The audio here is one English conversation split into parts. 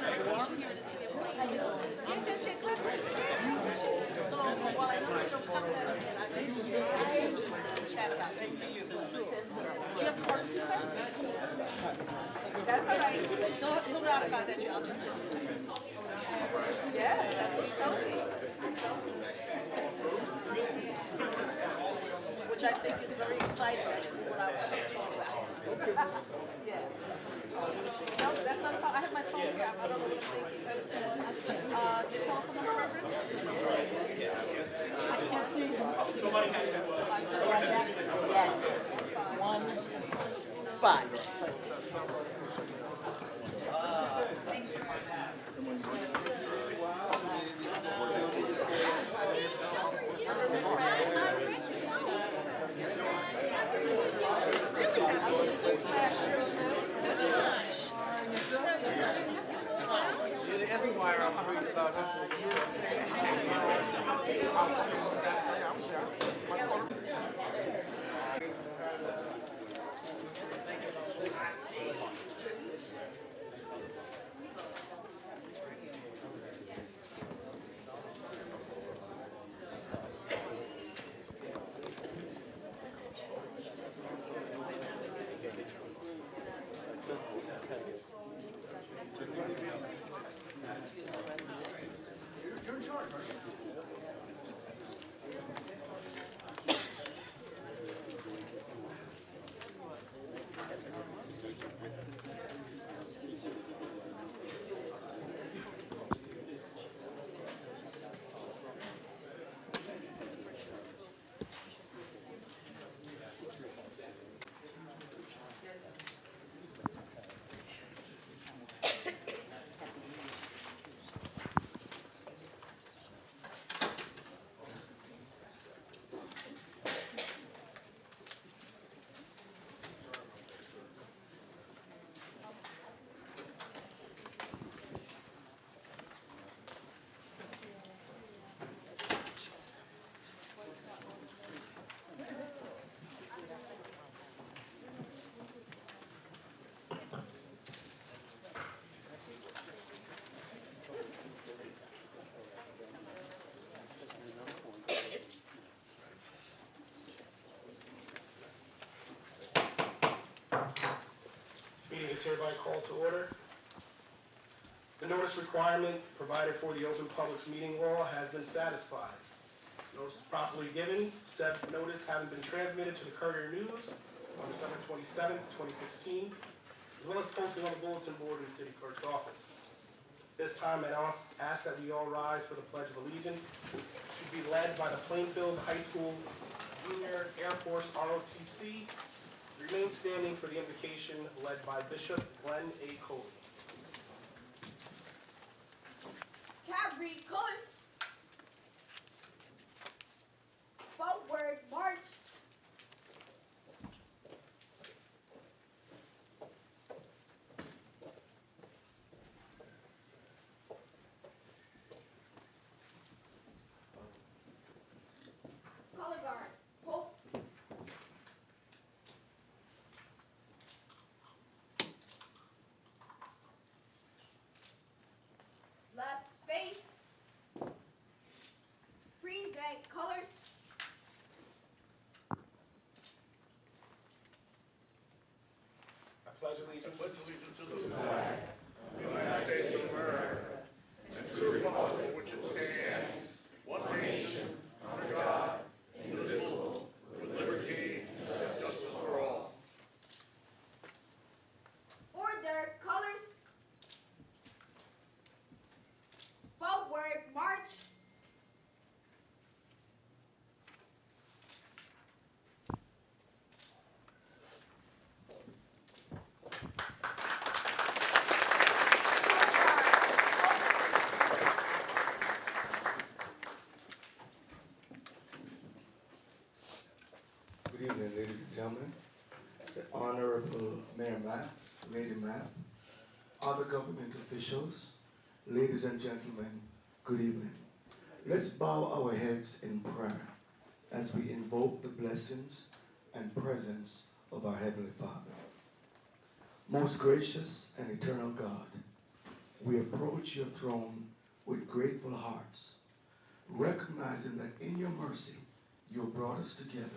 warm here in the city of Plainfield. Yeah, just shit good. Yeah. So while I know that you'll come back again, I think we just chat about it. Do you have a barbecue, sir? That's all right. He'll know how to contact you. I'll just send you. Yes, that's what he told me. Which I think is very exciting. That's what I want to talk about. Yes. No, that's not a problem. I have my phone here. I don't know what I'm thinking. Your telephone number? I can't see you. Yes. One spot. Esquire, I'm reading about Meeting is hereby called to order. The notice requirement provided for the Open Public Meeting Law has been satisfied. Notice is properly given. Said notice having been transmitted to the Courier News on December 27th, 2016, as well as posted on the bulletin board in the City Clerk's office. This time, I ask that we all rise for the Pledge of Allegiance, to be led by the Plainfield High School Junior Air Force ROTC. Remain standing for the invocation led by Bishop Glenn A. Coley. Cavalry colors. Forward march. Color guard. Pull. Left face. Present colors. I pledge allegiance to the flag of the United States of America and to the republic for which it stands, one nation, under God, indivisible, with liberty and justice for all. Order colors. Forward march. Good evening, ladies and gentlemen. The Honorable Mayor Mapp, Lady Mapp, other government officials, ladies and gentlemen, good evening. Let's bow our heads in prayer as we invoke the blessings and presence of our Heavenly Father. Most gracious and eternal God, we approach your throne with grateful hearts, recognizing that in your mercy, you have brought us together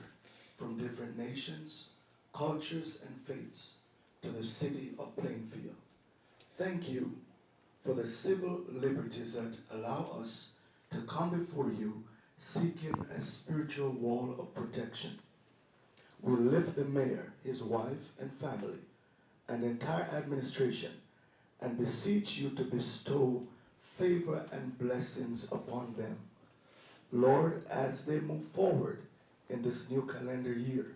from different nations, cultures, and faiths to the city of Plainfield. Thank you for the civil liberties that allow us to come before you seeking a spiritual wall of protection. We lift the mayor, his wife and family, and the entire administration, and beseech you to bestow favor and blessings upon them. Lord, as they move forward in this new calendar year,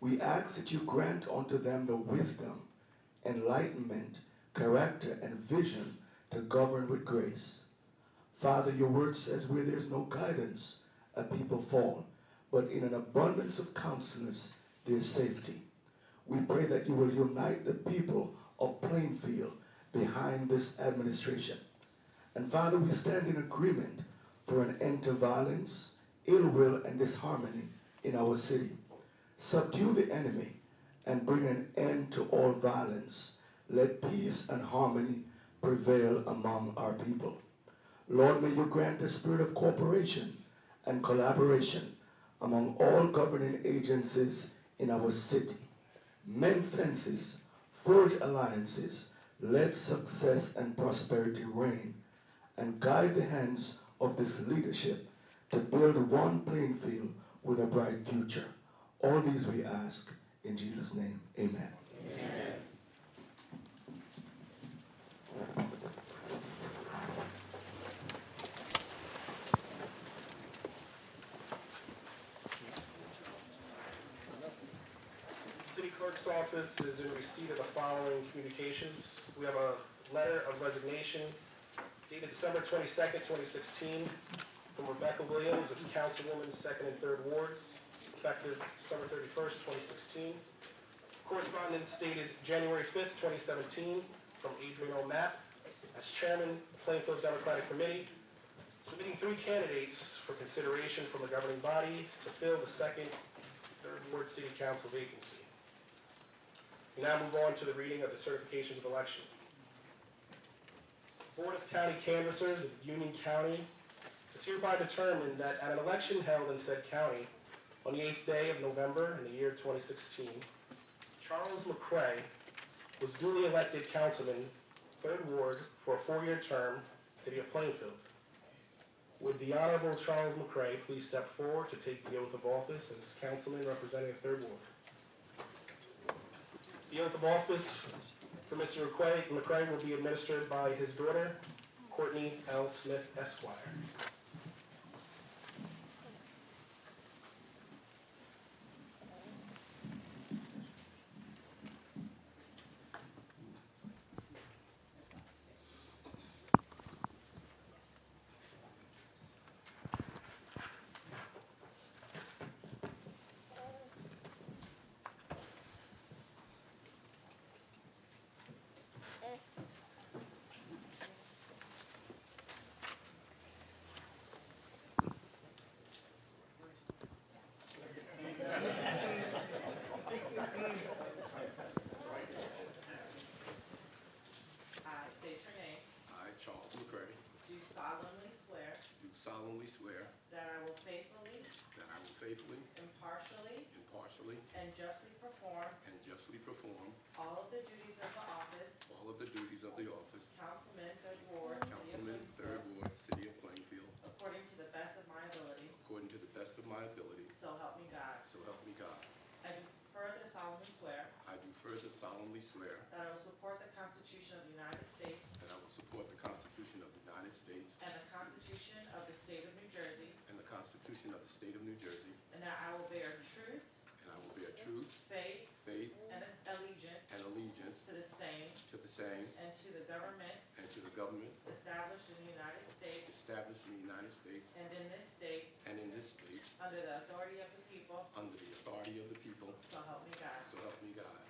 we ask that you grant unto them the wisdom, enlightenment, character, and vision to govern with grace. Father, your word says where there's no guidance, a people fall, but in an abundance of counselors, there's safety. We pray that you will unite the people of Plainfield behind this administration. And Father, we stand in agreement for an end to violence, ill will, and disharmony in our city. Subdue the enemy and bring an end to all violence. Let peace and harmony prevail among our people. Lord, may you grant the spirit of cooperation and collaboration among all governing agencies in our city. Mend fences, forge alliances, let success and prosperity reign, and guide the hands of this leadership to build one Plainfield with a bright future. All these we ask in Jesus' name, amen. Amen. City Clerk's office is in receipt of the following communications. We have a letter of resignation dated December 22nd, 2016, from Rebecca Williams as Councilwoman, 2nd and 3rd Wards, effective December 31st, 2016. Correspondence dated January 5th, 2017, from Adrian O'Mapp as Chairman, Plainfield Democratic Committee, submitting 3 candidates for consideration from the governing body to fill the 2nd, 3rd Ward City Council vacancy. We now move on to the reading of the certifications of election. Board of County Canvassers of Union County is hereby determined that at an election held in said county on the 8th day of November in the year 2016, Charles McCray was duly elected councilman, 3rd Ward, for a 4-year term, City of Plainfield. Would the Honorable Charles McCray please step forward to take the oath of office as councilman representing the 3rd Ward? The oath of office for Mr. McCray will be administered by his daughter, Courtney L. Smith, Esquire. I state your name. I, Charles McCray, Do solemnly swear do solemnly swear that I will faithfully, that I will faithfully, impartially, impartially, and justly perform and justly perform all of the duties of the office, all of the duties of the office, Councilman, 3rd Ward, City of Councilman, Plainfield, 3rd Ward, City of Plainfield, according to the best of my ability, according to the best of my ability, so help me God. so help me God. I do further solemnly swear I do further solemnly swear that I will support the Constitution of the United States that I will support the Constitution of the United States and the Constitution of the State of New Jersey, and the Constitution of the State of New Jersey, and that I will bear truth, and I will bear truth, faith, faith, and allegiance and allegiance to the same to the same and to the governments and to the government established in the United States established in the United States and in this state and in this state under the authority of the people, under the authority of the people, so help me God. so help me God.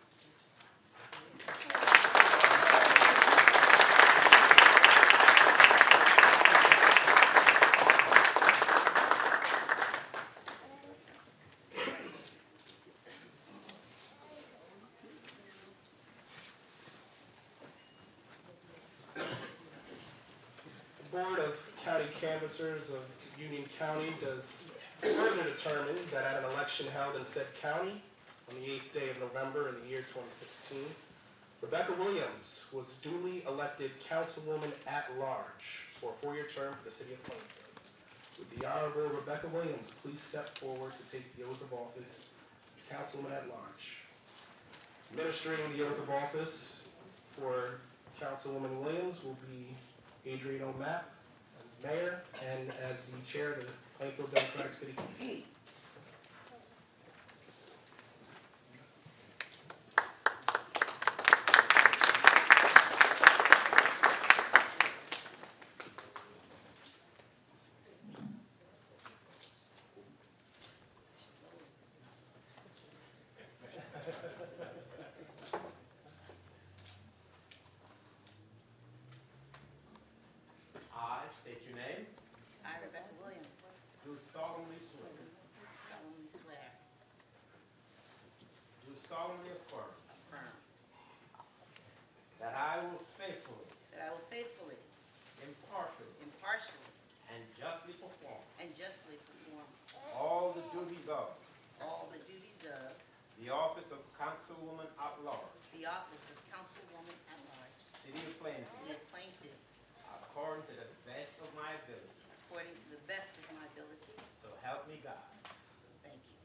Board of County Canvassers of Union County does further determine that at an election held in said county on the 8th day of November in the year 2016, Rebecca Williams was duly elected Councilwoman at Large for a 4-year term for the City of Plainfield. Would the Honorable Rebecca Williams please step forward to take the oath of office as Councilwoman at Large? Administering the oath of office for Councilwoman Williams will be Adrian O'Mapp as mayor and as the chair of the Plainfield Democratic City Council. I state your name. I, Rebecca Williams, Do solemnly swear. solemnly swear, Do solemnly affirm affirm, that I will faithfully, that I will faithfully, impartially, impartially, and justly perform and justly perform all the duties of all the duties of the office of Councilwoman at Large, the office of Councilwoman at Large, City of Plainfield, City of Plainfield, according to the best of my ability. according to the best of my ability. So help me God. Thank you.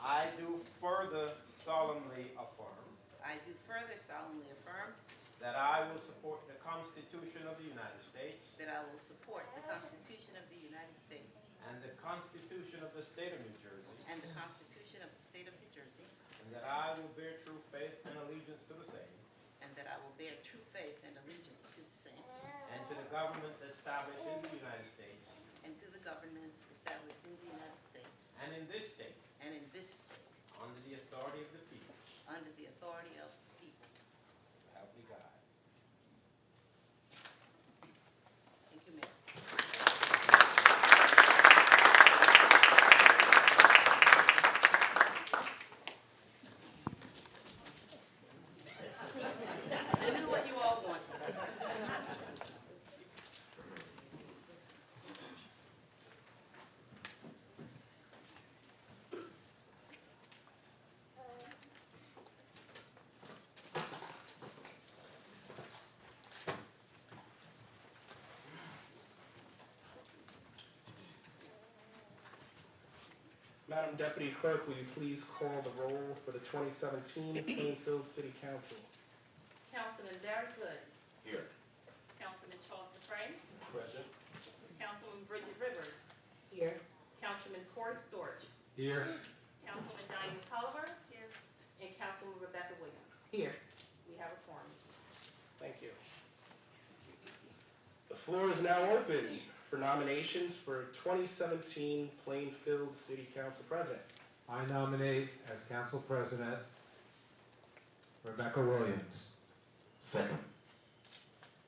I do further solemnly affirm I do further solemnly affirm that I will support the Constitution of the United States that I will support the Constitution of the United States and the Constitution of the State of New Jersey, and the Constitution of the State of New Jersey, and that I will bear true faith and allegiance to the same and that I will bear true faith and allegiance to the same and to the governments established in the United States and to the governments established in the United States and in this state, and in this state, under the authority of the people. under the authority of the people. So help me God. Thank you, Mayor. This is what you all wanted. Madam Deputy Clerk, will you please call the roll for the 2017 Plainfield City Council? Councilman Derek Hood. Here. Councilman Charles DeFrey. Present. Councilwoman Bridget Rivers. Here. Councilman Corey Storch. Here. Councilwoman Diane Tolliver. Here. And Councilwoman Rebecca Williams. Here. We have a quorum. Thank you. The floor is now open for nominations for 2017 Plainfield City Council President. I nominate as council president Rebecca Williams. Second.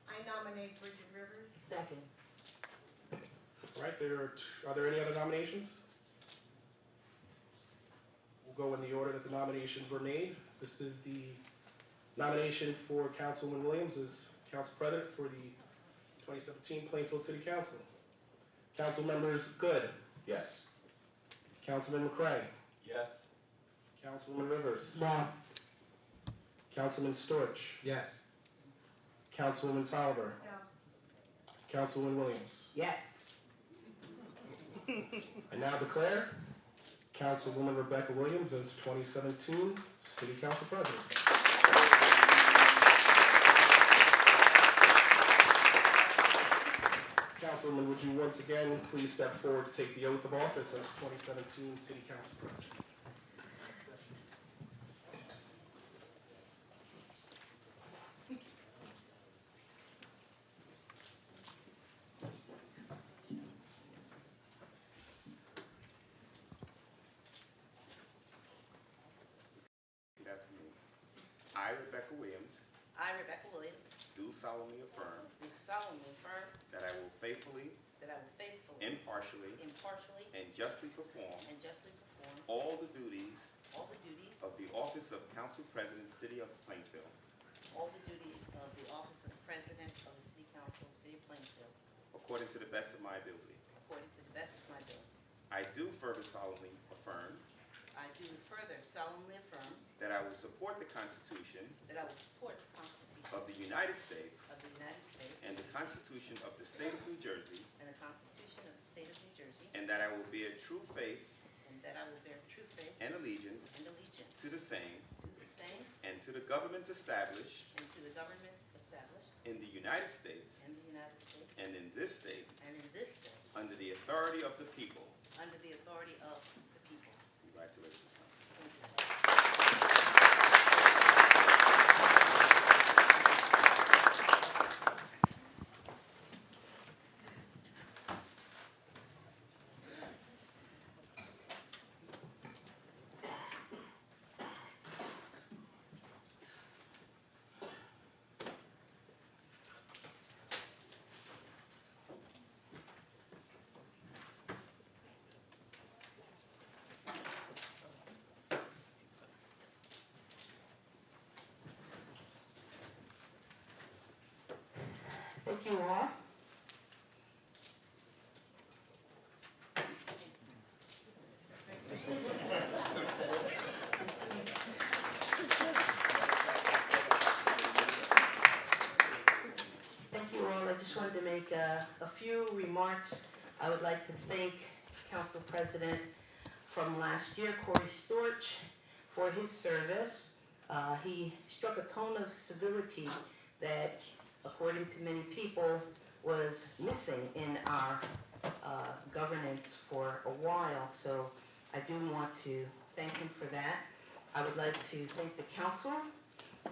I nominate Bridget Rivers. Second. All right, are there any other nominations? We'll go in the order that the nominations were made. This is the nomination for Councilwoman Williams as council president for the 2017 Plainfield City Council. Council members Good. Yes. Councilman McCray. Yes. Councilwoman Rivers. No. Councilman Storch. Yes. Councilwoman Tolliver. No. Councilwoman Williams. Yes. I now declare Councilwoman Rebecca Williams as 2017 City Council President. Councilwoman, would you once again please step forward to take the oath of office as 2017 City Council President? Repeat after me. I, Rebecca Williams, I, Rebecca Williams, do solemnly affirm do solemnly affirm that I will faithfully, that I will faithfully, impartially, impartially, and justly perform and justly perform all the duties all the duties of the office of Council President, City of Plainfield, of the President of the City Council, City of Plainfield, according to the best of my ability. according to the best of my ability. I do further solemnly affirm I do further solemnly affirm that I will support the Constitution that I will support the Constitution of the United States of the United States and the Constitution of the State of New Jersey, and the Constitution of the State of New Jersey, and that I will bear true faith and that I will bear true faith and allegiance and allegiance to the same to the same and to the governments established and to the government established in the United States in the United States and in this state and in this state under the authority of the people. under the authority of the people. Congratulations. Thank you. Thank you all. Thank you all. I just wanted to make a few remarks. I would like to thank Council President from last year, Corey Storch, for his service. He struck a tone of civility that, according to many people, was missing in our governance for a while. So I do want to thank him for that. I would like to thank the council.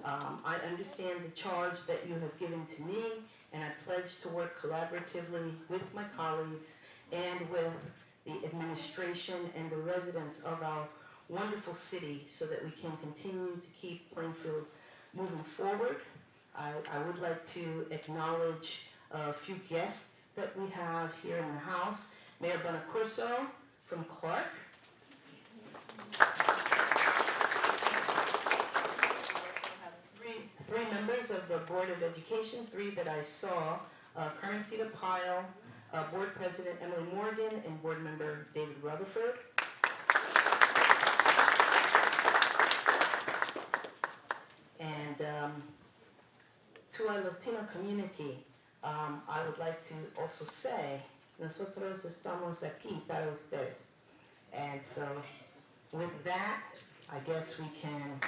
I understand the charge that you have given to me, and I pledge to work collaboratively with my colleagues and with the administration and the residents of our wonderful city so that we can continue to keep Plainfield moving forward. I would like to acknowledge a few guests that we have here in the house. Mayor Bonacurso from Clark. We also have three members of the Board of Education, three that I saw. Currencita Pyle, Board President Emily Morgan, and Board Member David Rutherford. And to our Latino community, I would like to also say, nosotros estamos aquí para ustedes. And so, with that, I guess we can.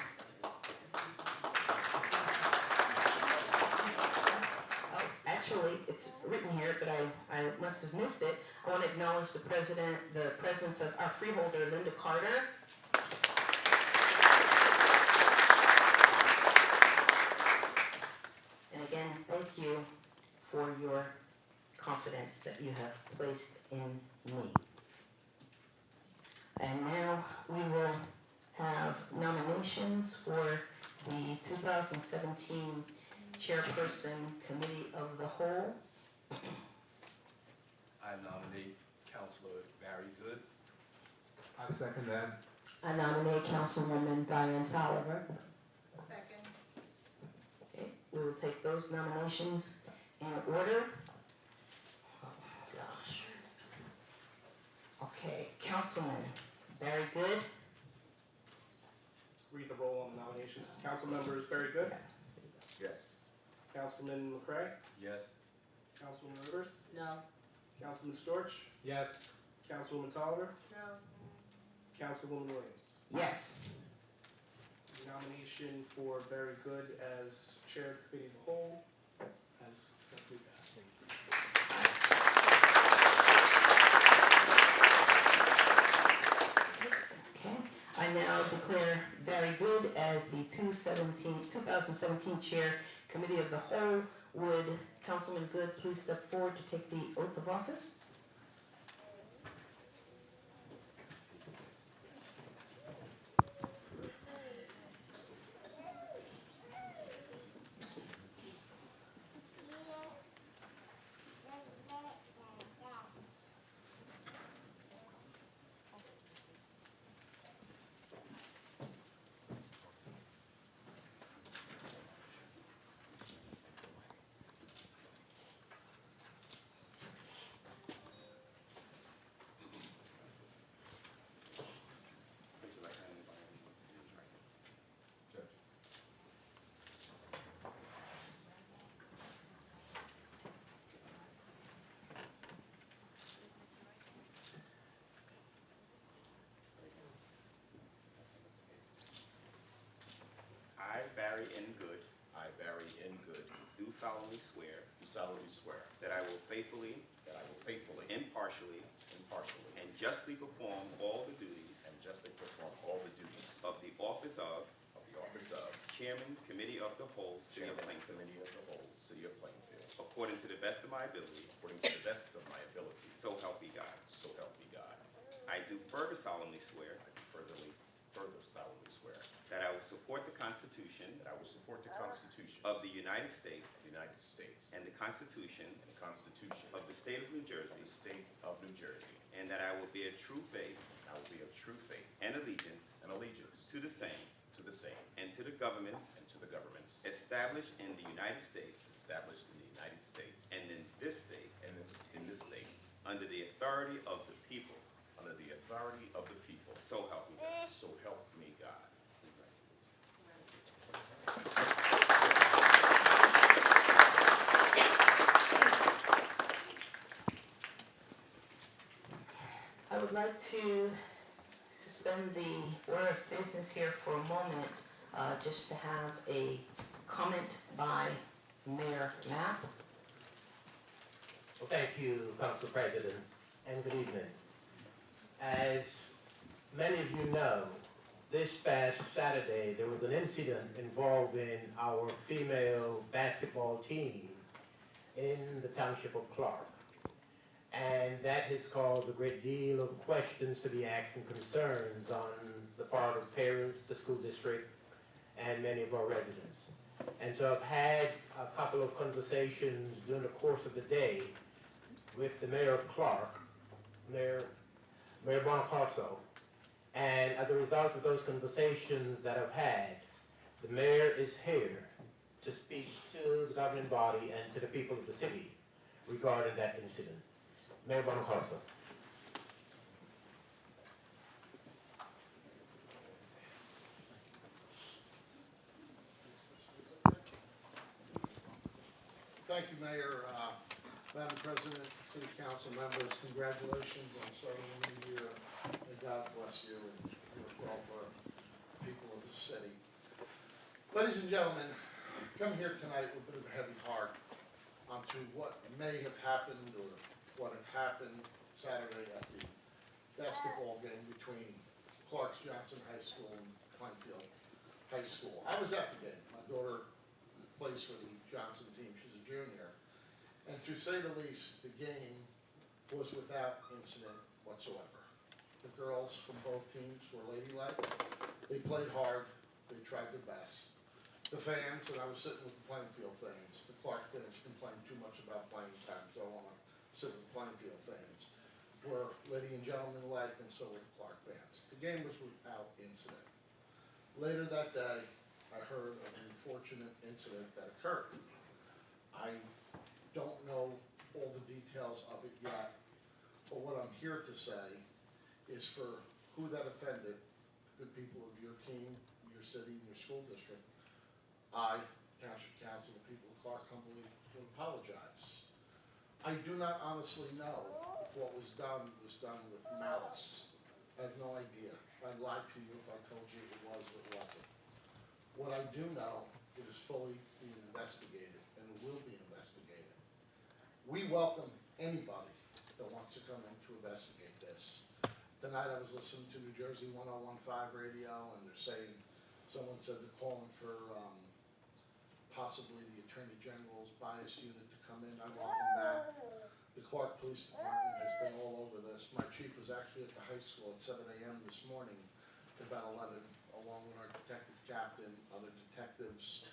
Oh, actually, it's written here, but I must have missed it. I want to acknowledge the presence of our freeholder, Linda Carter. And again, thank you for your confidence that you have placed in me. And now we will have nominations for the 2017 Chairperson Committee of the Whole. I nominate Councilor Barry Good. I second that. I nominate Councilwoman Diane Tolliver. Second. Okay, we will take those nominations in order. Oh, gosh. Okay, Councilman Barry Good. Read the roll on the nominations. Council members Barry Good, Yes. Councilman McCray, Yes. Councilwoman Rivers, No. Councilman Storch, Yes. Councilwoman Tolliver, No. Councilwoman Williams. Yes. Nomination for Barry Good as Chair of the Committee of the Whole has successfully passed. Okay, I now declare Barry Good as the 2017 Chair Committee of the Whole. Would Councilman Good please step forward to take the oath of office? Barry N. Good, I, Barry N. Good, do solemnly swear do solemnly swear that I will faithfully, that I will faithfully, impartially, impartially, and justly perform all the duties and justly perform all the duties of the office of of the office of Chairman, Committee of the Whole, City of Chairman, Plainfield, Committee of the Whole, City of Plainfield, according to the best of my ability, according to the best of my ability, so help me God. so help me God. I do further solemnly swear I do further solemnly swear that I will support the Constitution that I will support the Constitution of the United States of the United States and the Constitution and the Constitution of the State of New of Jersey, the State of New Jersey, and that I will bear true faith and I will be of true faith and allegiance and allegiance to the same to the same and to the governments and to the governments established in the United States established in the United States and in this state and in this state, under the authority of the people, under the authority of the people, so help me God. so help me God. I would like to suspend the order of business here for a moment, just to have a comment by Mayor Knapp. Well, thank you, Council President, and good evening. As many of you know, this past Saturday, there was an incident involving our female basketball team in the township of Clark. And that has caused a great deal of questions to be asked and concerns on the part of parents, the school district, and many of our residents. And so I've had a couple of conversations during the course of the day with the mayor of Clark, Mayor Bonaccorso. And as a result of those conversations that I've had, the mayor is here to speak to the governing body and to the people of the city regarding that incident. Mayor Bonaccorso. Thank you, Mayor, Madam President, City Council members, congratulations on starting a new year, and God bless you and work well for the people of the city. Ladies and gentlemen, come here tonight with a bit of a heavy heart onto what may have happened or what had happened Saturday at the basketball game between Clark's Johnson High School and Plainfield High School. I was at the game. My daughter plays for the Johnson team. She's a junior. And to say the least, the game was without incident whatsoever. The girls from both teams were ladylike. They played hard. They tried their best. The fans, and I was sitting with the Plainfield fans, the Clark fans complained too much about playing time, so I want to sit with the Plainfield fans, were lady and gentlemen alike, and so were the Clark fans. The game was without incident. Later that day, I heard of an unfortunate incident that occurred. I don't know all the details of it yet, but what I'm here to say is for who that offended, the good people of your team, your city, and your school district, I, Township Council, the people of Clark, humbly will apologize. I do not honestly know if what was done with malice. I have no idea. I'd lie to you if I told you it was or it wasn't. What I do know, it is fully being investigated, and it will be investigated. We welcome anybody that wants to come in to investigate this. Tonight I was listening to New Jersey 1015 radio, and they're saying, someone said they're calling for possibly the Attorney General's bias unit to come in. I welcome that. The Clark Police Department has been all over this. My chief was actually at the high school at 7 a.m. this morning, about 11, along with our detective captain, other detectives,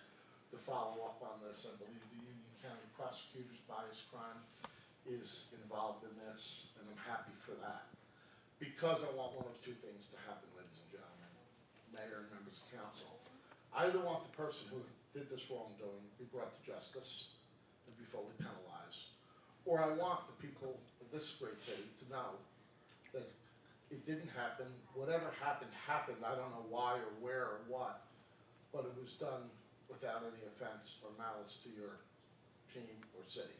to follow up on this. I believe the Union County Prosecutor's Bias Crime is involved in this, and I'm happy for that. Because I want one of two things to happen, ladies and gentlemen, Mayor and members of council. I either want the person who did this wrongdoing be brought to justice and be fully penalized, or I want the people of this great city to know that it didn't happen. Whatever happened, happened. I don't know why or where or what, but it was done without any offense or malice to your team or city.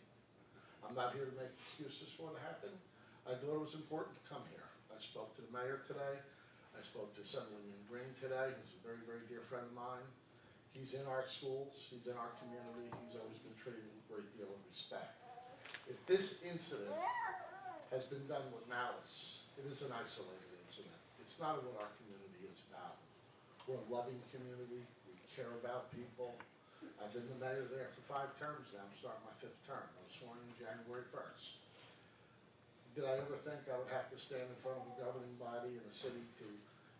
I'm not here to make excuses for what happened. I thought it was important to come here. I spoke to the mayor today. I spoke to Assemblyman Green today, who's a very, very dear friend of mine. He's in our schools, he's in our community, he's always been treated with a great deal of respect. If this incident has been done with malice, it is an isolated incident. It's not what our community is about. We're a loving community, we care about people. I've been the mayor there for 5 terms now, I'm starting my 5th term. I was sworn in January 1st. Did I ever think I would have to stand in front of a governing body in a city to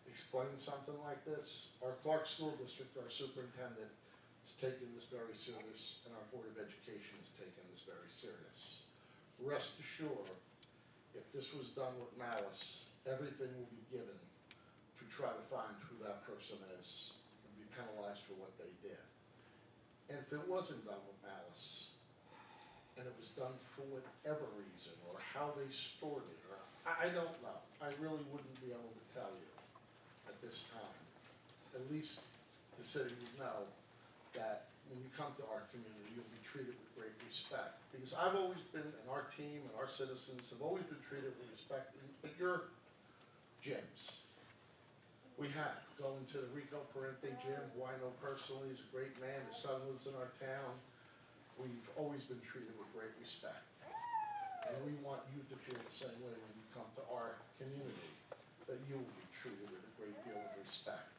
explain something like this? Our Clark School District, our superintendent, is taking this very serious, and our Board of Education is taking this very serious. Rest assured, if this was done with malice, everything will be given to try to find who that person is and be penalized for what they did. And if it wasn't done with malice, and it was done for whatever reason, or how they stored it, or I don't know. I really wouldn't be able to tell you at this time. At least the city would know that when you come to our community, you'll be treated with great respect. Because I've always been, and our team and our citizens have always been treated with respect at your gyms. We have, going to the Rico Parente gym, who I know personally is a great man, his son lives in our town. We've always been treated with great respect. And we want you to feel the same way when you come to our community, that you will be treated with a great deal of respect.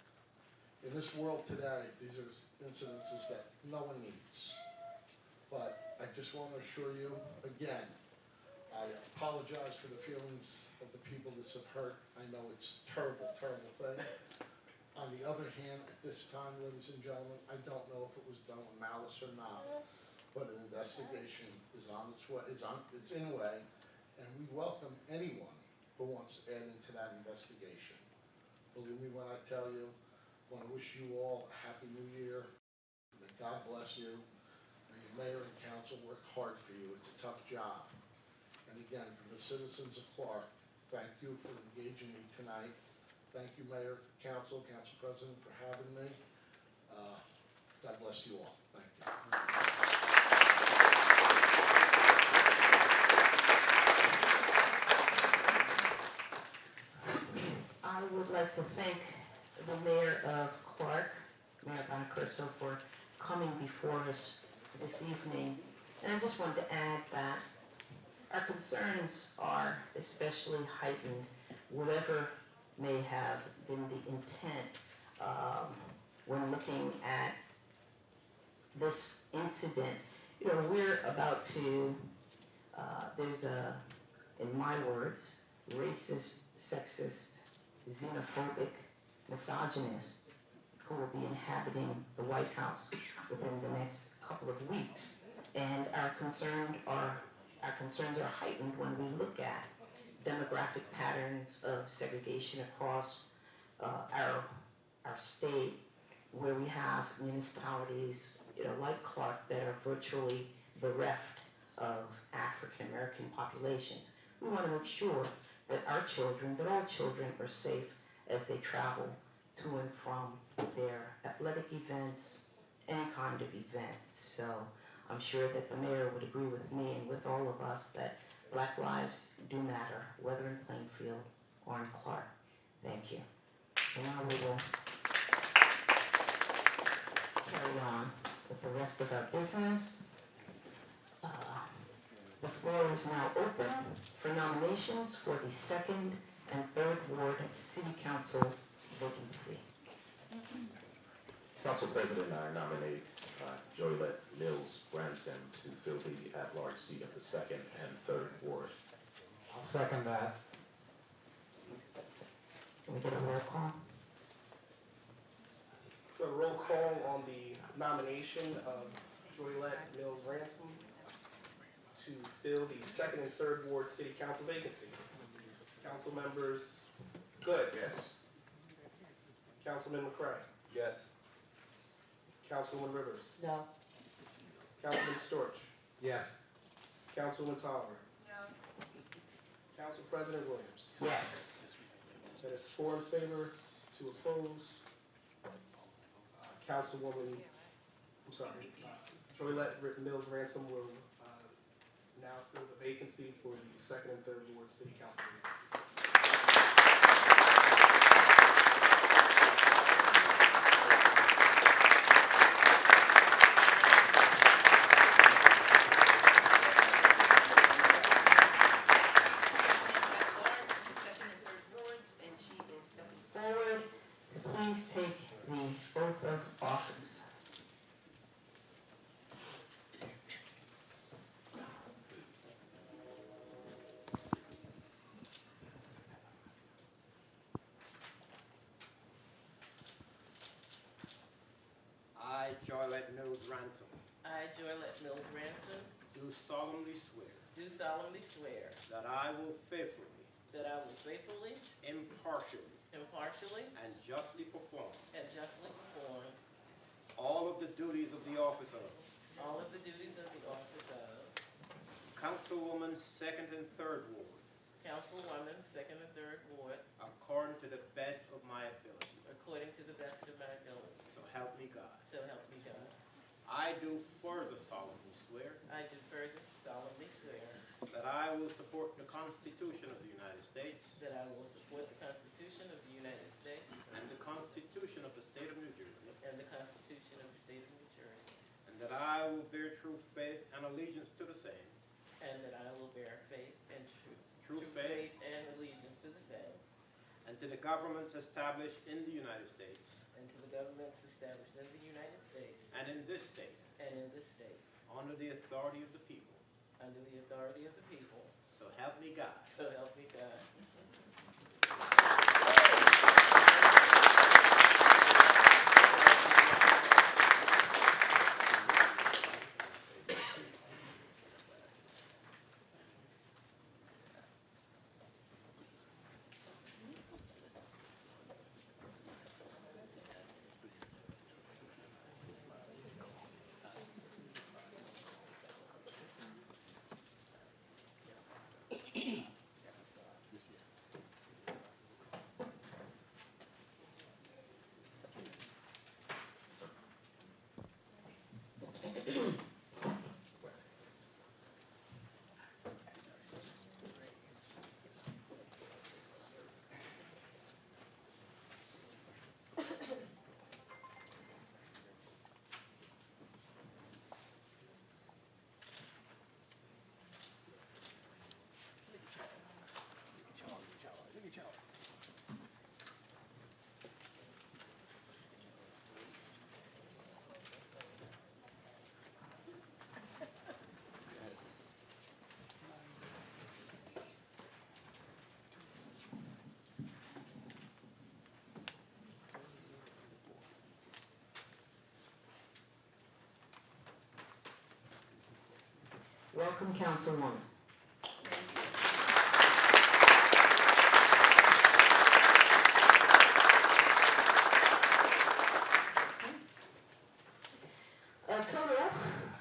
In this world today, these are incidences that no one needs. But I just want to assure you, again, I apologize for the feelings of the people this have hurt. I know it's a terrible, terrible thing. On the other hand, at this time, ladies and gentlemen, I don't know if it was done with malice or not, but an investigation is on its way, it's in way, and we welcome anyone who wants to add into that investigation. Believe me when I tell you, I want to wish you all a happy new year. May God bless you. May your mayor and council work hard for you. It's a tough job. And again, from the citizens of Clark, thank you for engaging me tonight. Thank you, Mayor, Council, Council President, for having me. God bless you all. Thank you. I would like to thank the Mayor of Clark, Mayor Bonacurso, for coming before us this evening. And I just wanted to add that our concerns are especially heightened, whatever may have been the intent when looking at this incident. You know, we're about to, there's a, in my words, racist, sexist, xenophobic, misogynist who will be inhabiting the White House within the next couple of weeks. And our concerns are heightened when we look at demographic patterns of segregation across our state, where we have municipalities, you know, like Clark, that are virtually bereft of African American populations. We want to make sure that our children, that all children are safe as they travel to and from their athletic events, any kind of event. So I'm sure that the mayor would agree with me and with all of us that Black lives do matter, whether in Plainfield or in Clark. Thank you. So now we will carry on with the rest of our business. The floor is now open for nominations for the 2nd and 3rd Ward City Council vacancy. Council President, I nominate Joylette Mills Branson to fill the at-large seat of the 2nd and 3rd Ward. I'll second that. Can we get a roll call? So roll call on the nomination of Joylette Mills Ransom to fill the 2nd and 3rd Ward City Council vacancy. Council members Good. Yes. Councilman McCray. Yes. Councilwoman Rivers. No. Councilman Storch. Yes. Councilwoman Tolliver. No. Council President Williams. Yes. That is 4 in favor, 2 opposed. Councilwoman, I'm sorry, Joylette Mills Ransom will now fill the vacancy for the 2nd and 3rd Ward City Council vacancy. Mills Ransom, I, Joylet Mills Ransom, do solemnly swear do solemnly swear that I will faithfully, that I will faithfully, impartially, impartially, and justly perform and justly perform all of the duties of the office of all of the duties of the office of Councilwoman 2nd and 3rd Ward, Councilwoman, 2nd and 3rd Ward, according to the best of my ability. according to the best of my ability. So help me God. So help me God. I do further solemnly swear I do further solemnly swear that I will support the Constitution of the United States that I will support the Constitution of the United States and the Constitution of the State of New Jersey, and the Constitution of the State of New Jersey, and that I will bear true faith and allegiance to the same, and that I will bear faith and true faith and allegiance to the same, and to the governments established in the United States and to the governments established in the United States and in this state, and in this state, under the authority of the people. under the authority of the people. So help me God. So help me God. Welcome, Councilwoman. A total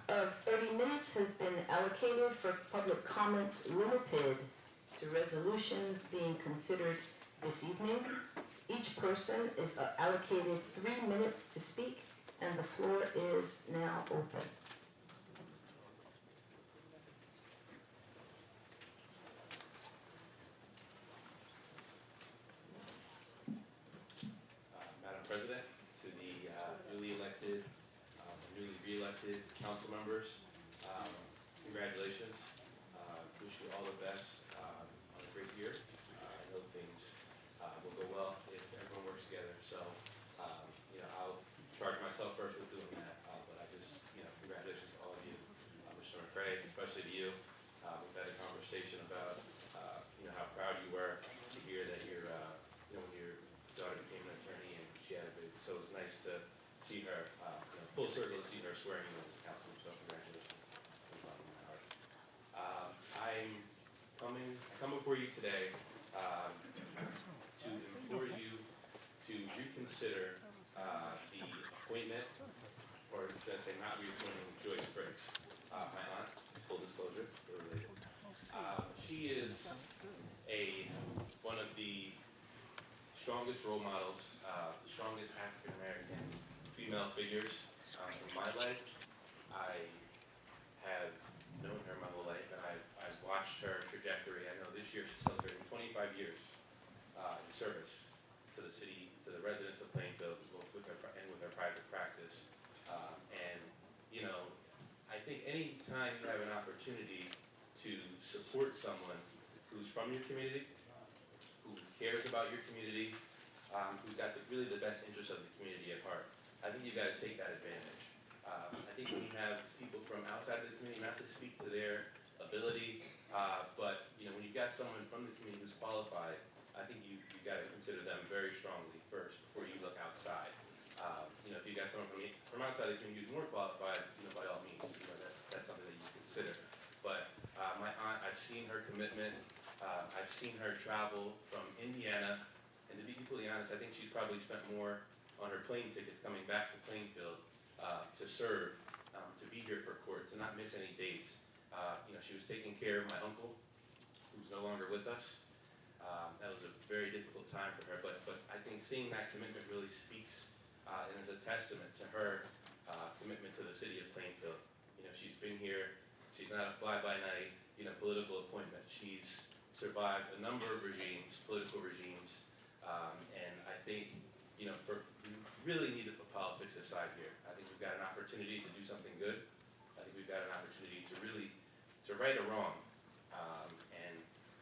of 30 minutes has been allocated for public comments limited to resolutions being considered this evening. Each person is allocated 3 minutes to speak, and the floor is now open. Madam President, to the newly elected, newly re-elected council members, congratulations. Wish you all the best on a great year. I know things will go well if everyone works together. So, I'll charge myself first with doing that. But I just, congratulations to all of you. Mr. McCray, especially to you. We've had a conversation about, how proud you were to hear that your, when your daughter became an attorney and she had a baby. So it was nice to see her, full circle to see her swearing in as a councilman. So congratulations from the bottom of my heart. I come before you today to implore you to reconsider the appointment, or should I say not reappointing Joyce Briggs, my aunt, full disclosure, we're related. She is one of the strongest role models, the strongest African American female figures in my life. I have known her my whole life, and I've watched her trajectory. I know this year she's celebrating 25 years in service to the city, to the residents of Plainfield, both with her and with her private practice. I think any time you have an opportunity to support someone who's from your community, who cares about your community, who's got really the best interests of the community at heart, I think you've got to take that advantage. I think when you have people from outside of the community, not to speak to their ability, but when you've got someone from the community who's qualified, I think you've got to consider them very strongly first before you look outside. If you got someone from outside the community who's more qualified, I've seen her commitment. I've seen her travel from Indiana, and to be equally honest, I think she's probably spent more on her plane tickets coming back to Plainfield to serve, to be here for court, to not miss any dates. She was taking care of my uncle, who's no longer with us. That was a very difficult time for her, but I think seeing that commitment really speaks and is a testament to her commitment to the city of Plainfield. She's been here. She's not a fly-by-night, political appointment. She's survived a number of regimes, political regimes, and I think, we really need to put politics aside here. I think we've got an opportunity to do something good. I think we've got an opportunity to right a wrong, and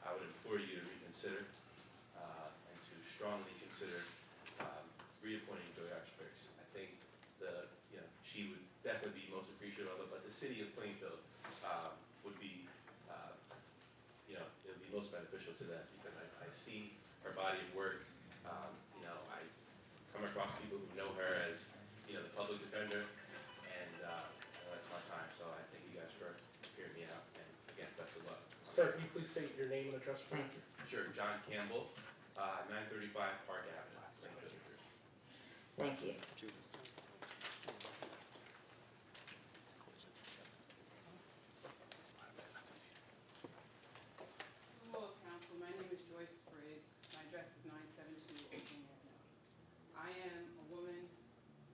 I would implore you to reconsider and to strongly consider reappointing Joy Archbriggs. I think she would definitely be most appreciative of it, but the city of Plainfield would be, it would be most beneficial to them because I see her body of work. I come across people who know her as, the public defender, and that's my time. So I thank you guys for hearing me out, and again, best of luck. Sir, can you please state your name and address, please? Thank you. Sure, John Campbell, 935 Park Avenue, Plainfield, New Jersey. Thank you. Hello, Council. My name is Joyce Briggs. My address is 972 Ocean Avenue. I am a woman,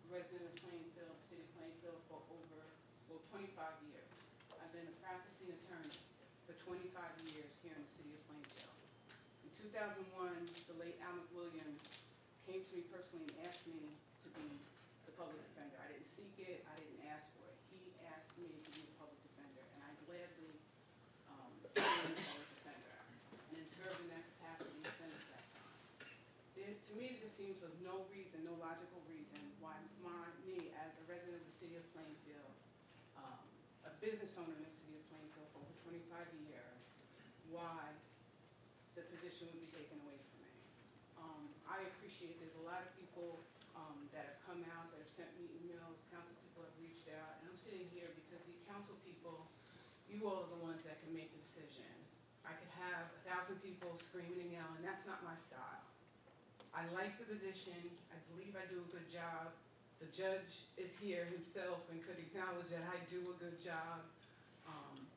resident of Plainfield, City of Plainfield, for over 25 years. I've been a practicing attorney for 25 years here in the City of Plainfield. In 2001, the late Al Williams came to me personally and asked me to be the public defender. I didn't seek it. I didn't ask for it. He asked me to be the public defender, and I gladly became the public defender, and then served in that capacity since that time. To me, this seems of no reason, no logical reason why me, as a resident of the City of Plainfield, a business owner in the City of Plainfield for over 25 years, why the position would be taken away from me. I appreciate there's a lot of people that have come out, that have sent me emails, council people have reached out, and I'm sitting here because the council people, you all are the ones that can make the decision. I could have 1,000 people screaming and yelling. That's not my style. I like the position. I believe I do a good job. The judge is here himself and could acknowledge that I do a good job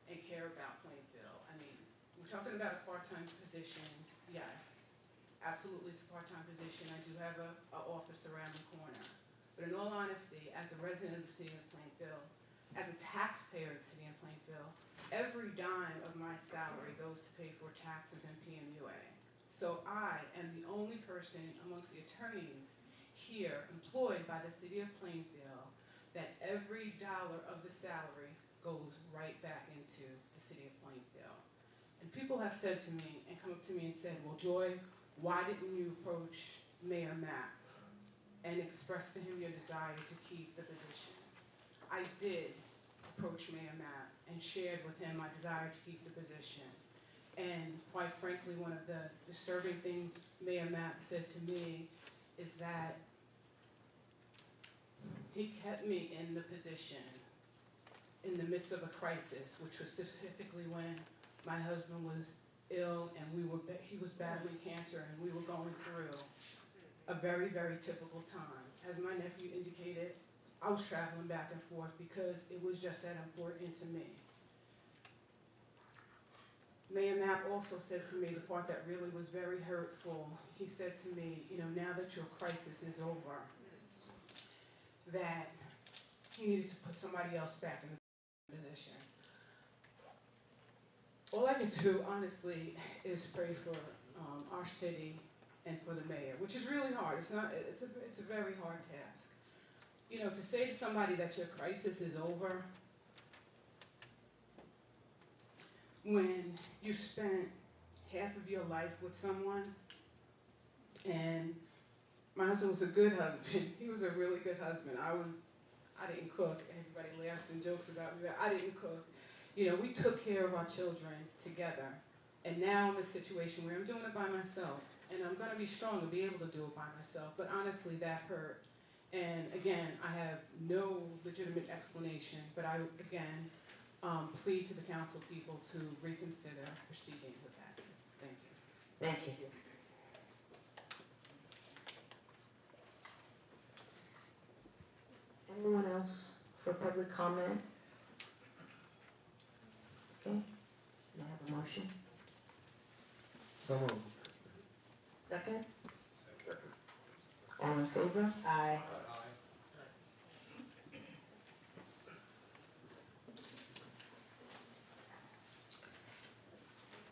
and care about Plainfield. I mean, we're talking about a part-time position. Yes, absolutely it's a part-time position. I do have an office around the corner. But in all honesty, as a resident of the City of Plainfield, as a taxpayer of the City of Plainfield, every dime of my salary goes to pay for taxes and PMUA. So I am the only person amongst the attorneys here employed by the City of Plainfield that every dollar of the salary goes right back into the City of Plainfield. And people have said to me and come up to me and said, well, Joy, why didn't you approach Mayor Mapp and express to him your desire to keep the position? I did approach Mayor Mapp and shared with him my desire to keep the position. And quite frankly, one of the disturbing things Mayor Mapp said to me is that he kept me in the position in the midst of a crisis, which was specifically when my husband was ill and he was battling cancer and we were going through a very, very difficult time. As my nephew indicated, I was traveling back and forth because it was just that important to me. Mayor Mapp also said to me the part that really was very hurtful. He said to me, now that your crisis is over, that he needed to put somebody else back in the position. All I can do, honestly, is pray for our city and for the mayor, which is really hard. It's a very hard task. To say to somebody that your crisis is over when you spent half of your life with someone, and my husband was a good husband. He was a really good husband. I didn't cook. Everybody laughs and jokes about me, but I didn't cook. We took care of our children together. And now I'm in a situation where I'm doing it by myself. And I'm going to be strong and be able to do it by myself. But honestly, that hurt. And again, I have no legitimate explanation. But plead to the council people to reconsider proceeding with that. Thank you. Thank you. Anyone else for public comment? Okay, may I have a motion? So moved. Second? Second. All in favor? Aye.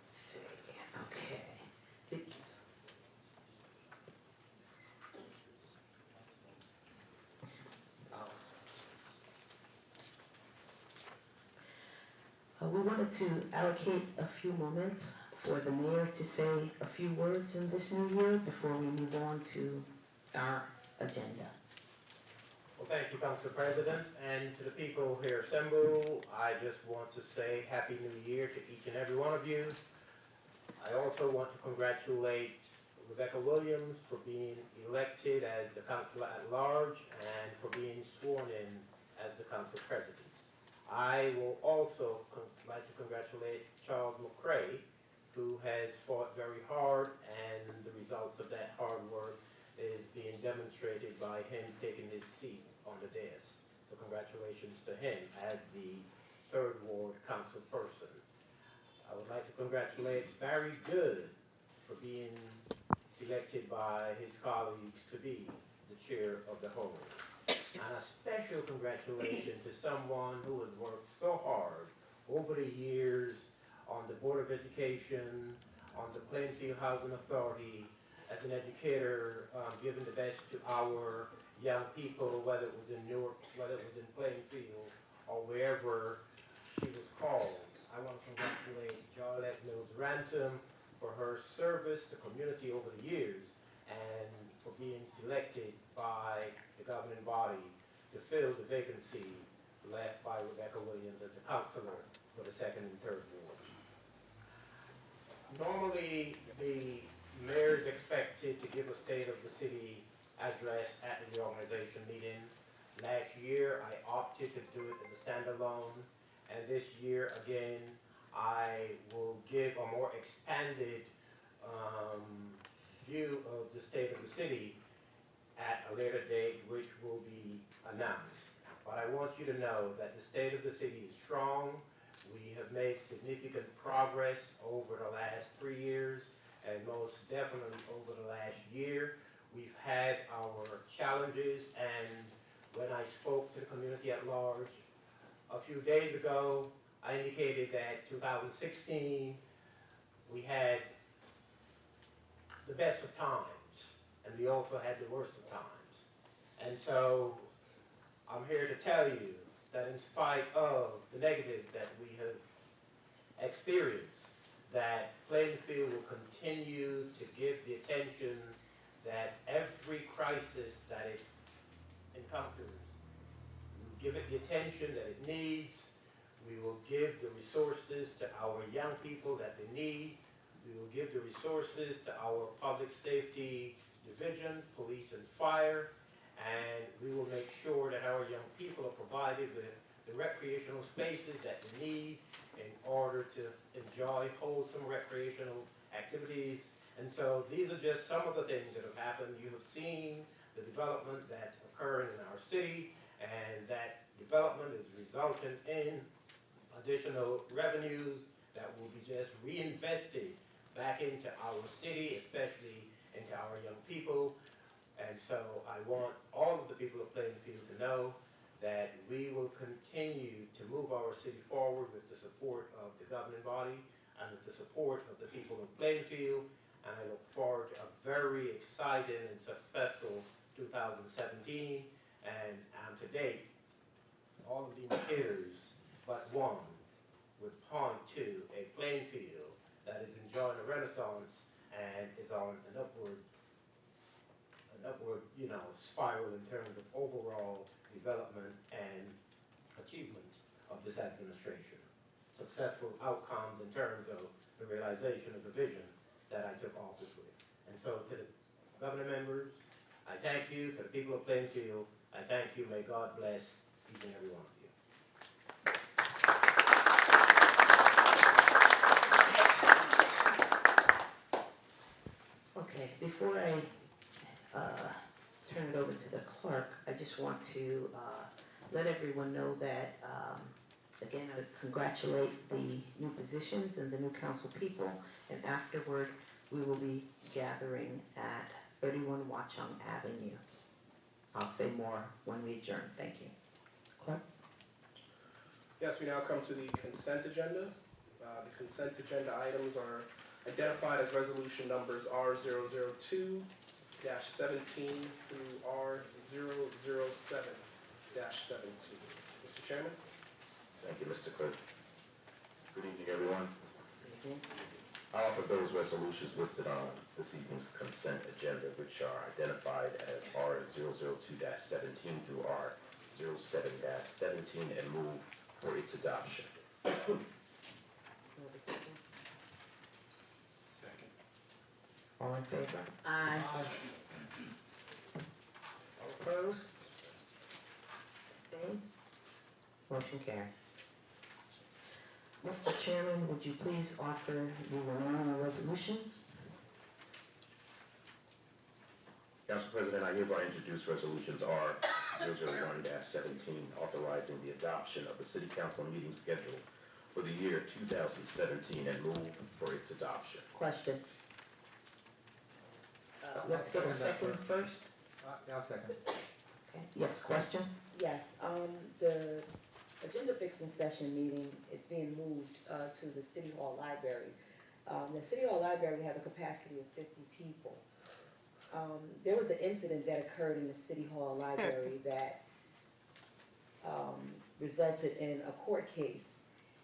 Let's see, okay. We wanted to allocate a few moments for the mayor to say a few words in this new year before we move on to our agenda. Well, thank you, Council President, and to the people here assembled, I just want to say Happy New Year to each and every one of you. I also want to congratulate Rebecca Williams for being elected as the Councilor at Large and for being sworn in as the Council President. I will also like to congratulate Charles McCray, who has fought very hard, and the results of that hard work is being demonstrated by him taking his seat on the dais. So congratulations to him as the 3rd Ward council person. I would like to congratulate Barry Good for being selected by his colleagues to be the chair of the whole. And a special congratulations to someone who has worked so hard over the years on the Board of Education, on the Plainfield Housing Authority, as an educator, giving the best to our young people, whether it was in Newark, whether it was in Plainfield, or wherever she was called. I want to congratulate Charlotte Mills Ransom for her service to community over the years and for being selected by the governing body to fill the vacancy left by Rebecca Williams as a councilor for the 2nd and 3rd wards. Normally, the mayor is expected to give a state of the city address at the reorganization meeting. Last year, I opted to do it as a standalone, and this year, again, I will give a more expanded view of the state of the city at a later date, which will be announced. But I want you to know that the state of the city is strong. We have made significant progress over the last 3 years, and most definitely over the last year. We've had our challenges, and when I spoke to the community at large a few days ago, I indicated that 2016, we had the best of times, and we also had the worst of times. And so I'm here to tell you that in spite of the negatives that we have experienced, that Plainfield will continue to give the attention that every crisis that it encounters, we will give it the attention that it needs. We will give the resources to our young people that they need. We will give the resources to our public safety division, police and fire, and we will make sure that our young people are provided with the recreational spaces that they need in order to enjoy wholesome recreational activities. And so these are just some of the things that have happened. You have seen the development that's occurring in our city, and that development is resulting in additional revenues that will be just reinvested back into our city, especially into our young people. And so I want all of the people of Plainfield to know that we will continue to move our city forward with the support of the governing body and with the support of the people of Plainfield. And I look forward to a very exciting and successful 2017. And to date, all of the indicators but one would point to a Plainfield that is enjoying a renaissance and is on an upward spiral in terms of overall development and achievements of this administration. Successful outcomes in terms of the realization of the vision that I took office with. And so to the governor members, I thank you. To the people of Plainfield, I thank you. May God bless each and every one of you. clerk, I just want to let everyone know that, again, I congratulate the new positions and the new council people, and afterward, we will be gathering at 31 Watchung Avenue. I'll say more when we adjourn. Thank you. Clerk? Yes, we now come to the consent agenda. The consent agenda items are identified as resolution numbers R002-17 through R007-17. Mr. Chairman? Thank you, Mr. Clerk. Good evening, everyone. I offer those resolutions listed on this evening's consent agenda, which are identified as R002-17 through R07-17, and move for its adoption. All in favor? Aye. All opposed? Abstained? Motion carried. Mr. Chairman, would you please offer the remaining resolutions? Council President, I hereby introduce resolutions R001-17, authorizing the adoption of the City Council meeting schedule for the year 2017, and move for its adoption. Question. Let's get a second first. I'll second. Okay. Yes, question? Yes, the agenda fixing session meeting, it's being moved to the City Hall Library. The City Hall Library have a capacity of 50 people. There was an incident that occurred in the City Hall Library that resulted in a court case.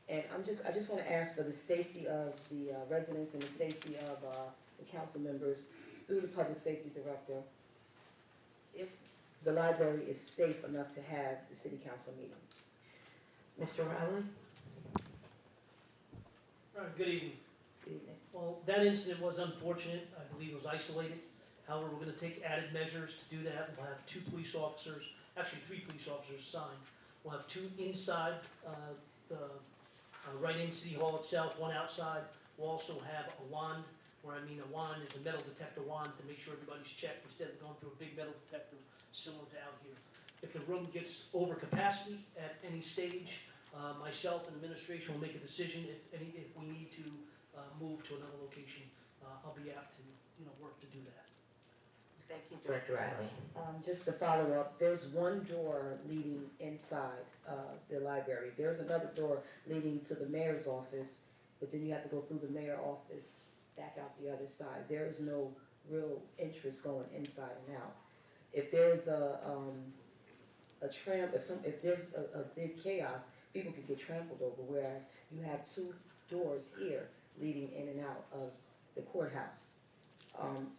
And I just want to ask for the safety of the residents and the safety of the council members through the Public Safety Director, if the library is safe enough to have the City Council meetings. Mr. Riley? Good evening. Good evening. Well, that incident was unfortunate. I believe it was isolated. However, we're going to take added measures to do that. We'll have 2 police officers, actually 3 police officers assigned. We'll have 2 inside the right in City Hall itself, 1 outside. We'll also have a wand, where I mean a wand is a metal detector wand to make sure everybody's checked instead of going through a big metal detector similar to out here. If the room gets over capacity at any stage, myself and administration will make a decision if we need to move to another location. I'll be apt to work to do that. Thank you, Director Riley. Just to follow up, there's 1 door leading inside the library. There's another door leading to the mayor's office, but then you have to go through the mayor's office back out the other side. There is no real interest going inside and out. If there's if there's a big chaos, people could get trampled over, whereas you have 2 doors here leading in and out of the courthouse.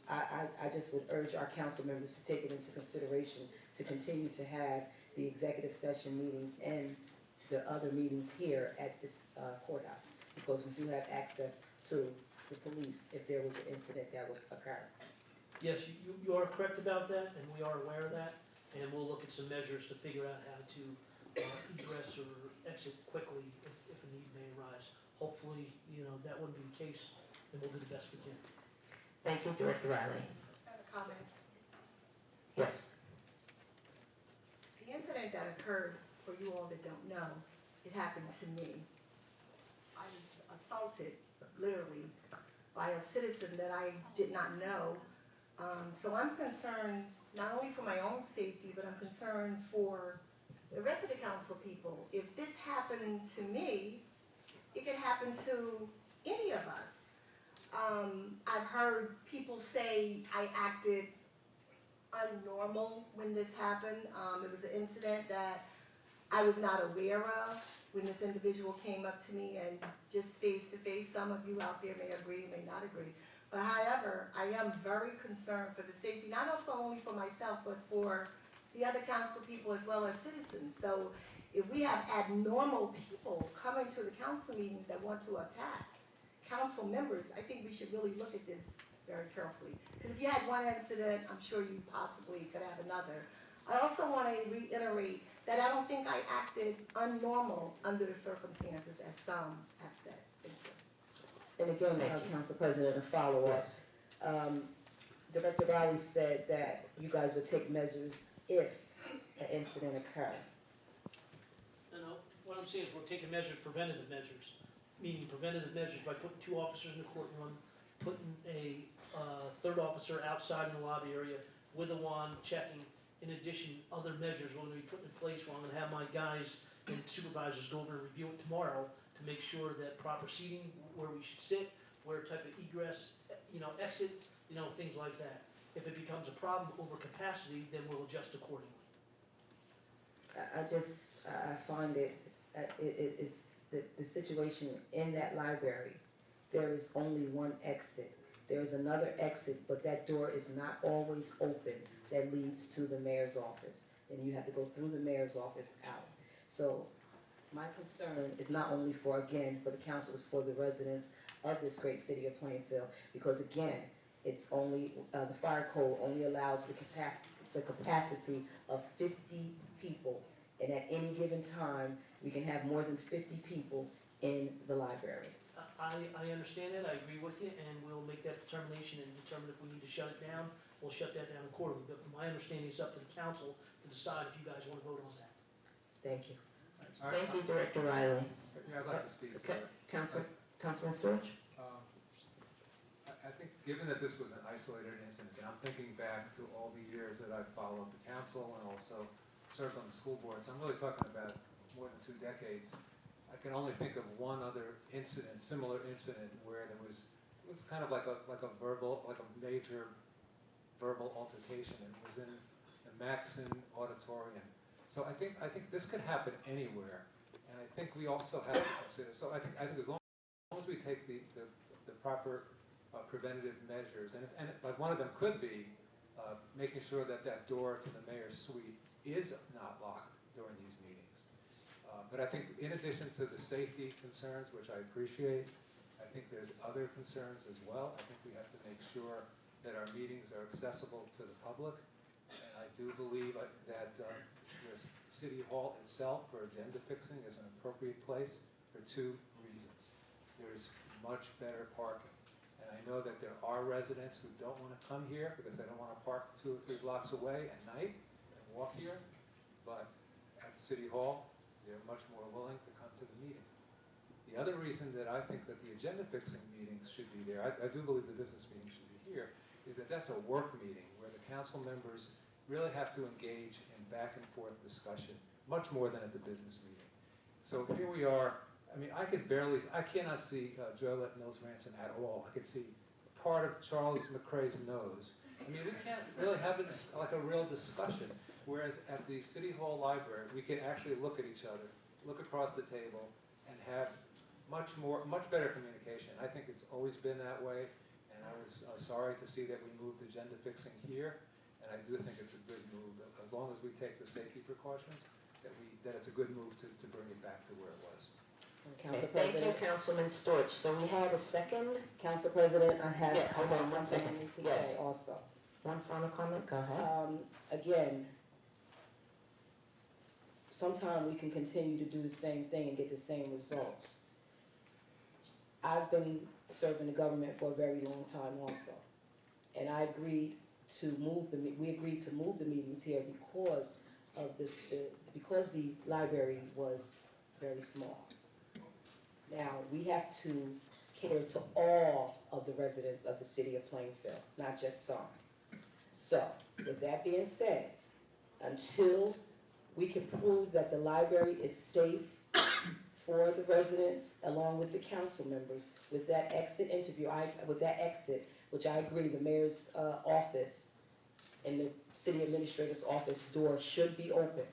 I just would urge our council members to take it into consideration to continue to have the executive session meetings and the other meetings here at this courthouse, because we do have access to the police if there was an incident that would occur. Yes, you are correct about that, and we are aware of that, and we'll look at some measures to figure out how to egress or exit quickly if a need may arise. Hopefully, that wouldn't be the case, and we'll do the best we can. Thank you, Director Riley. I have a comment. Yes. The incident that occurred, for you all that don't know, it happened to me. I was assaulted, literally, by a citizen that I did not know. So I'm concerned not only for my own safety, but I'm concerned for the rest of the council people. If this happened to me, it could happen to any of us. I've heard people say I acted unnormal when this happened. It was an incident that I was not aware of when this individual came up to me, and just face to face, some of you out there may agree, may not agree. But however, I am very concerned for the safety, not only for myself, but for the other council people as well as citizens. So if we have abnormal people coming to the council meetings that want to attack council members, I think we should really look at this very carefully. Because if you had 1 incident, I'm sure you possibly could have another. I also want to reiterate that I don't think I acted unnormal under the circumstances, as some have said. Thank you. And again, Council President, a follow-up. Director Riley said that you guys would take measures if an incident occur. No, what I'm saying is we're taking measures, preventative measures, meaning preventative measures by putting 2 officers in the courtroom, putting a third officer outside in the lobby area with a wand checking. In addition, other measures we're going to be putting in place where I'm going to have my guys and supervisors go over and review it tomorrow to make sure that proper seating, where we should sit, where type of egress, exit, things like that. If it becomes a problem over capacity, then we'll adjust accordingly. I find it's the situation in that library, there is only one exit. There is another exit, but that door is not always open that leads to the mayor's office. And you have to go through the mayor's office out. So my concern is not only for the council, it's for the residents of this great city of Plainfield, because again, it's only, the fire code only allows the capacity of 50 people. And at any given time, we can have more than 50 people in the library. I understand that, I agree with you, and we'll make that determination and determine if we need to shut it down, we'll shut that down accordingly. But from my understanding, it's up to the council to decide if you guys want to vote on that. Thank you. Thank you, Director Riley. Yeah, I'd like to speak. Councilman Storch? I think, given that this was an isolated incident, and I'm thinking back to all the years that I've followed the council and also served on the school boards, I'm really talking about more than 2 decades. I can only think of one other incident, similar incident, where it was kind of like a major verbal altercation. It was in the Maxon Auditorium. So I think this could happen anywhere, and I think we also have to consider. So I think as long as we take the proper preventative measures, and like one of them could be making sure that door to the mayor's suite is not locked during these meetings. But I think in addition to the safety concerns, which I appreciate, I think there's other concerns as well. I think we have to make sure that our meetings are accessible to the public. And I do believe that the City Hall itself for agenda fixing is an appropriate place for 2 reasons. There's much better parking. And I know that there are residents who don't want to come here because they don't want to park 2 or 3 blocks away at night and walk here. But at City Hall, they're much more willing to come to the meeting. The other reason that I think that the agenda fixing meetings should be there, I do believe the business meeting should be here, is that that's a work meeting where the council members really have to engage in back and forth discussion, much more than at the business meeting. So here we are. I mean, I cannot see Joe Mills Ransom at all. I could see part of Charles McCrae's nose. I mean, we can't really have a real discussion. Whereas at the City Hall Library, we can actually look at each other, look across the table, and have much better communication. I think it's always been that way, and I was sorry to see that we moved agenda fixing here, and I do think it's a good move, as long as we take the safety precautions, that it's a good move to bring it back to where it was. Thank you, Councilman Storch. So we have a second? Council President, I have Hold on 1 second. something to Yes. say also. One final comment, go ahead. Again, sometimes we can continue to do the same thing and get the same results. I've been serving the government for a very long time also. And we agreed to move the meetings here because of because the library was very small. Now, we have to cater to all of the residents of the city of Plainfield, not just some. So, with that being said, until we can prove that the library is safe for the residents along with the council members, with that exit, which I agree, the mayor's office and the city administrator's office door should be open.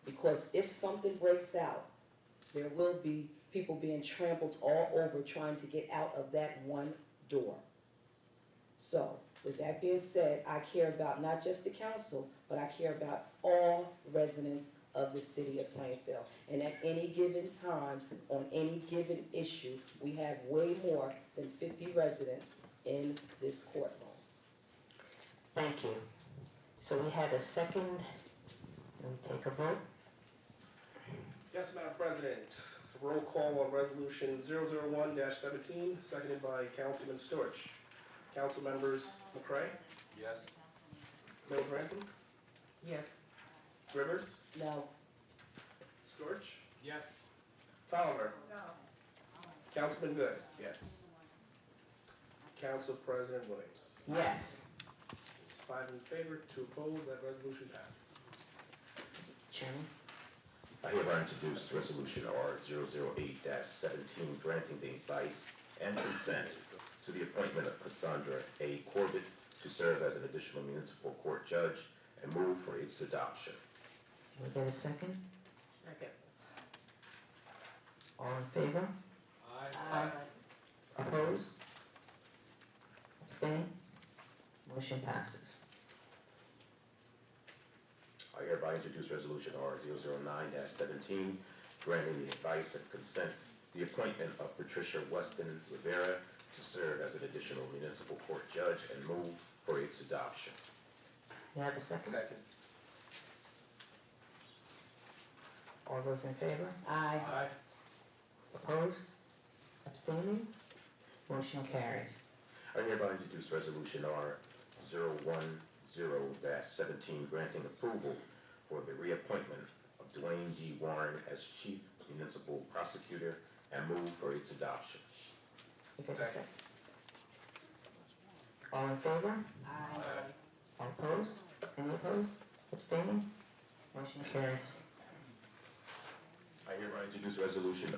Because if something breaks out, there will be people being trampled all over trying to get out of that one door. So, with that being said, I care about not just the council, but I care about all residents of the city of Plainfield. And at any given time, on any given issue, we have way more than 50 residents in this courtroom. Thank you. So we have a second. Let me take a vote. Yes, Madam President. It's a roll call on Resolution 001-17, seconded by Councilman Storch. Council members McCrae? Yes. Mills Ransom? Yes. Rivers, No. Storch, Yes. Tolliver, No. Councilman Good, Yes. Council President Williams. Yes. It's 5 in favor, 2 opposed, that resolution passes. Chairman? I hereby introduce Resolution R-008-17, granting the advice and consent to the appointment of Cassandra A. Corbett to serve as an additional municipal court judge and move for its adoption. Can we get a second? Second. All in favor? Aye. Opposed? Abstain? Motion passes. I hereby introduce Resolution R-009-17, granting the advice and consent the appointment of Patricia Weston Rivera to serve as an additional municipal court judge and move for its adoption. May I have a second? Second. All those in favor? Aye. Aye. Opposed? Abstaining? Motion carries. I hereby introduce Resolution R-010-17, granting approval for the reappointment of Dwayne D. Warren as Chief Municipal Prosecutor and move for its adoption. May I get a second? All in favor? Aye. All opposed? Any opposed? Abstaining? Motion carries. I hereby introduce Resolution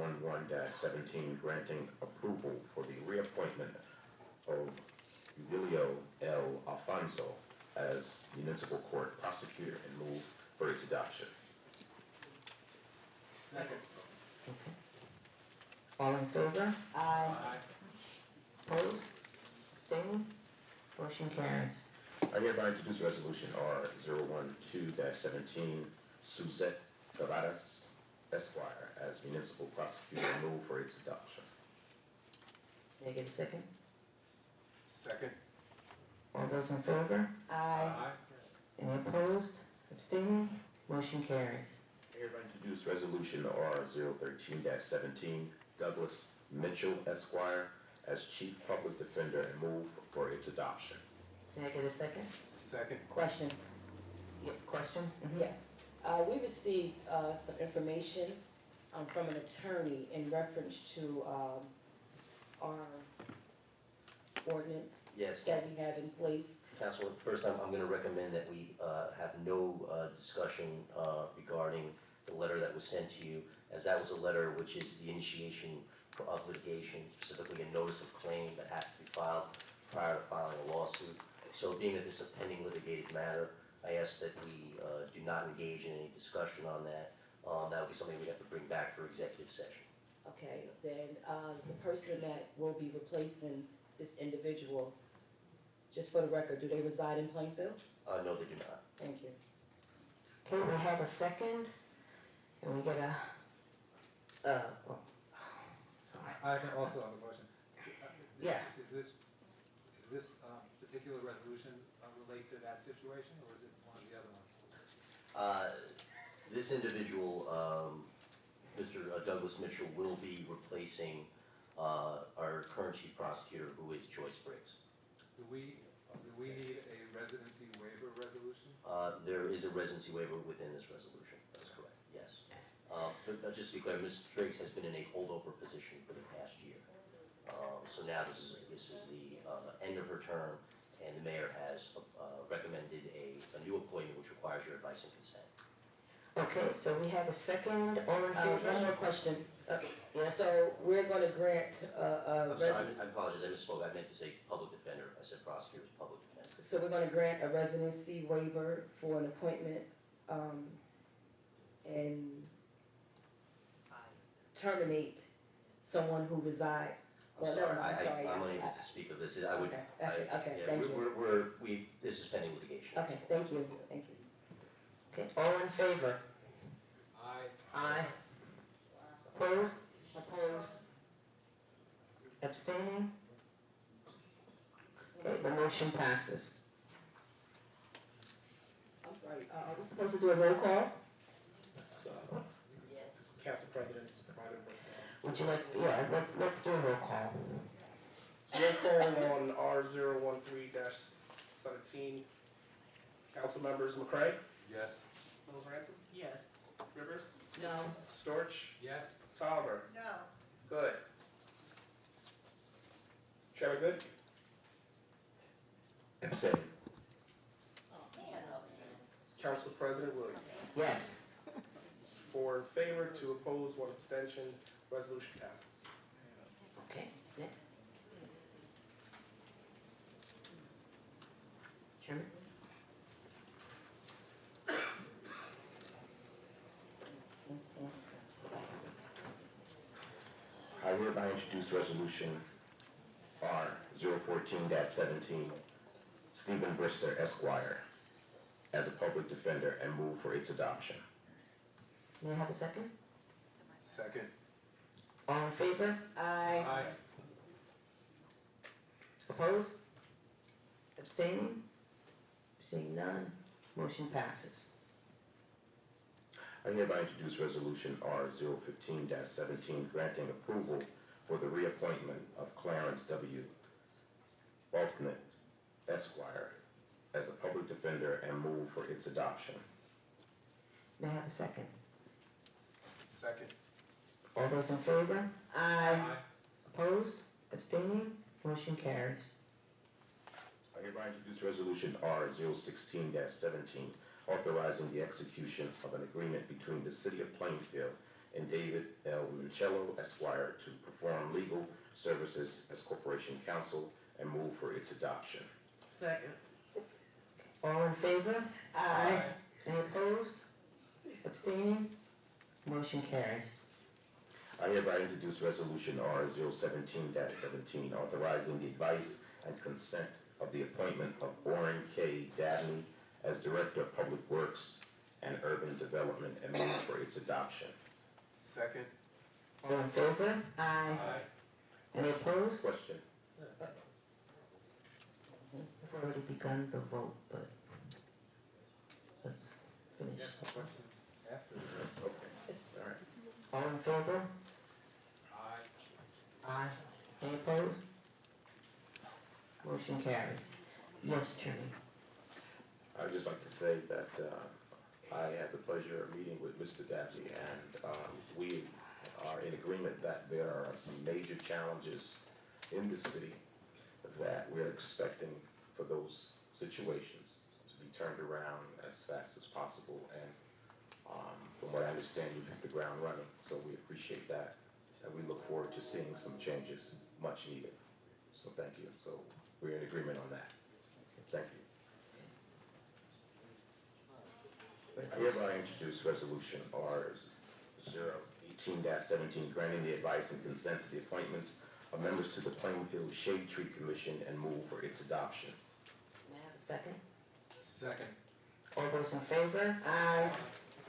R-011-17, granting approval for the reappointment of Julio L. Alfonso as Municipal Court Prosecutor and move for its adoption. Second. Okay. All in favor? Aye. Opposed? Abstaining? Motion carries. I hereby introduce Resolution R-012-17, Suzette Cavadas Esquire as Municipal Prosecutor and move for its adoption. May I get a second? Second. All those in favor? Aye. Any opposed? Abstaining? Motion carries. I hereby introduce Resolution R-013-17, Douglas Mitchell Esquire as Chief Public Defender and move for its adoption. May I get a second? Second. Question. You have a question? Yes. We received some information from an attorney in reference to our ordinance Yes, that we have in place. Council, first I'm going to recommend that we have no discussion regarding the letter that was sent to you, as that was a letter which is the initiation of litigation, specifically a notice of claim that has to be filed prior to filing a lawsuit. So being that this is a pending litigated matter, I ask that we do not engage in any discussion on that. That would be something we'd have to bring back for executive session. Okay, then the person that will be replacing this individual, just for the record, do they reside in Plainfield? No, they do not. Thank you. Okay, we have a second. Can we get a, sorry. I also have a question. Yeah. Is this particular resolution relate to that situation, or is it one of the other ones? This individual, Mr. Douglas Mitchell, will be replacing our current chief prosecutor, who is Joyce Briggs. Do we need a residency waiver resolution? There is a residency waiver within this resolution, that's correct, yes. But just to be clear, Ms. Briggs has been in a holdover position for the past year. So now this is the end of her term, and the mayor has recommended a new appointment which requires your advice and consent. Okay, so we have a second. All in favor? One more question. Yes. So we're going to grant I'm sorry, I apologize, I misspoke, I meant to say public defender, if I said prosecutor, it's public defender. So we're going to grant a residency waiver for an appointment and terminate someone who reside. I'm sorry, I'm unable to speak of this, I would, Okay, yeah, thank you. this is pending litigation. Okay, thank you. Okay, all in favor? Aye. Aye. Opposed? Opposed? Abstaining? Okay, the motion passes. I'm sorry, are we supposed to do a roll call? That's Yes. Council President's private roll call. Would you like, let's do a roll call. So roll call on R-013-17. Council members McCray, Yes. Mills Ransom? Yes. Rivers? No. Storch? Yes. Tolliver? No. Good. Chairman Good? Abstain. Council President Williams. Yes. 4 in favor, 2 opposed, 1 abstention. Resolution passes. Okay, next. Chairman? I hereby introduce resolution R 014-17, Stephen Brister Esquire, as a public defender and move for its adoption. May I have a second? Second. All in favor? Aye. Opposed? Abstaining? Seeing none, motion passes. I hereby introduce resolution R 015-17, granting approval for the reappointment of Clarence W. Balknett Esquire as a public defender and move for its adoption. May I have a second? Second. All those in favor? Aye. Opposed? Abstaining? Motion carries. I hereby introduce resolution R 016-17, authorizing the execution of an agreement between the City of Plainfield and David L. Michello Esquire to perform legal services as corporation counsel and move for its adoption. Second. All in favor? Aye. Any opposed? Abstaining? Motion carries. I hereby introduce resolution R 017-17, authorizing the advice and consent of the appointment of Orrin K. Dabney as Director of Public Works and Urban Development and move for its adoption. Second. All in favor? Aye. Any opposed? Question. We've already begun the vote, but let's finish. Yes, question after. Okay, all right. All in favor? Aye. Aye. Any opposed? Motion carries. Yes, Chairman. I would just like to say that I had the pleasure of meeting with Mr. Dabney, and we are in agreement that there are some major challenges in the city that we're expecting for those situations to be turned around as fast as possible. And from what I understand, you've hit the ground running, so we appreciate that. And we look forward to seeing some changes much needed. So thank you. So we're in agreement on that. Thank you. I hereby introduce resolution R 018-17, granting the advice and consent to the appointments of members to the Plainfield Shade Tree Commission and move for its adoption. May I have a second? Second. All those in favor? Aye.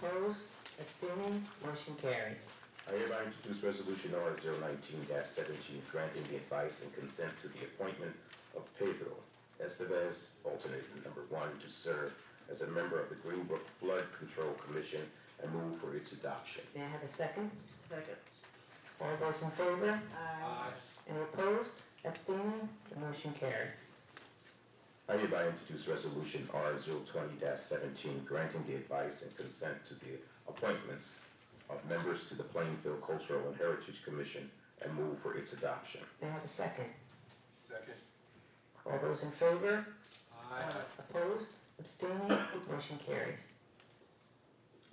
Opposed? Abstaining? Motion carries. I hereby introduce resolution R 019-17, granting the advice and consent to the appointment of Pedro Estevez, alternate number 1, to serve as a member of the Greenbrook Flood Control Commission and move for its adoption. May I have a second? Second. All those in favor? Aye. Any opposed? Abstaining? The motion carries. I hereby introduce resolution R 020-17, granting the advice and consent to the appointments of members to the Plainfield Cultural and Heritage Commission and move for its adoption. May I have a second? Second. All those in favor? Aye. Opposed? Abstaining? Motion carries.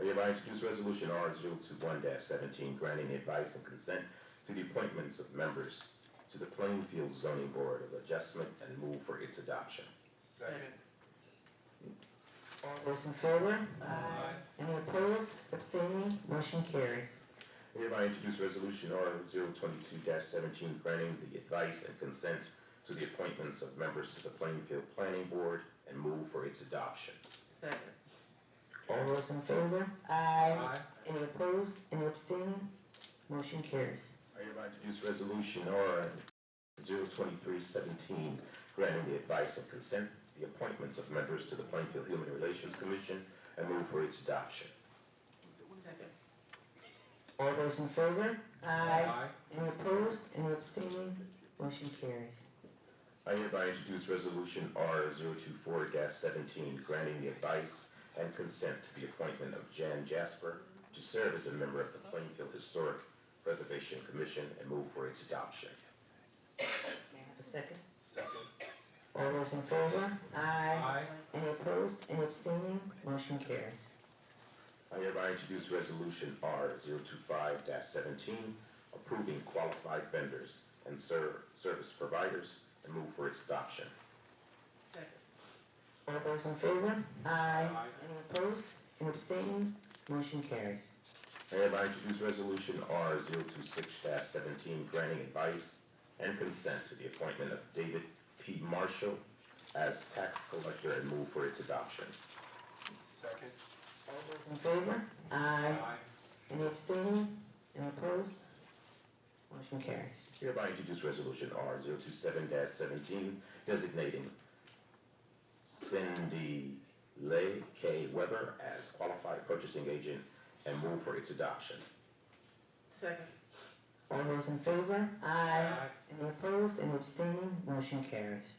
I hereby introduce resolution R 021-17, granting the advice and consent to the appointments of members to the Plainfield Zoning Board of Adjustment and move for its adoption. Second. All those in favor? Aye. Any opposed? Abstaining? Motion carries. I hereby introduce resolution R 022-17, granting the advice and consent to the appointments of members to the Plainfield Planning Board and move for its adoption. Second. All those in favor? Aye. Aye. Any opposed? Any abstaining? Motion carries. I hereby introduce resolution R 023-17, granting the advice and consent to the appointments of members to the Plainfield Human Relations Commission and move for its adoption. Second. All those in favor? Aye. Aye. Any opposed? Any abstaining? Motion carries. I hereby introduce resolution R 024-17, granting the advice and consent to the appointment of Jan Jasper to serve as a member of the Plainfield Historic Preservation Commission and move for its adoption. May I have a second? Second. All those in favor? Aye. Any opposed? Any abstaining? Motion carries. I hereby introduce Resolution R-025-17, approving qualified vendors and service providers, and move for its adoption. Second. All those in favor? Aye. Any opposed? Any abstaining? Motion carries. I hereby introduce Resolution R-026-17, granting advice and consent to the appointment of David P. Marshall as tax collector, and move for its adoption. Second. All those in favor? Aye. Any abstaining? Any opposed? Motion carries. Hereby introduce Resolution R-027-17, designating Cindy Leigh K. Weber as qualified purchasing agent, and move for its adoption. Second. All those in favor? Aye. Any opposed? Any abstaining? Motion carries.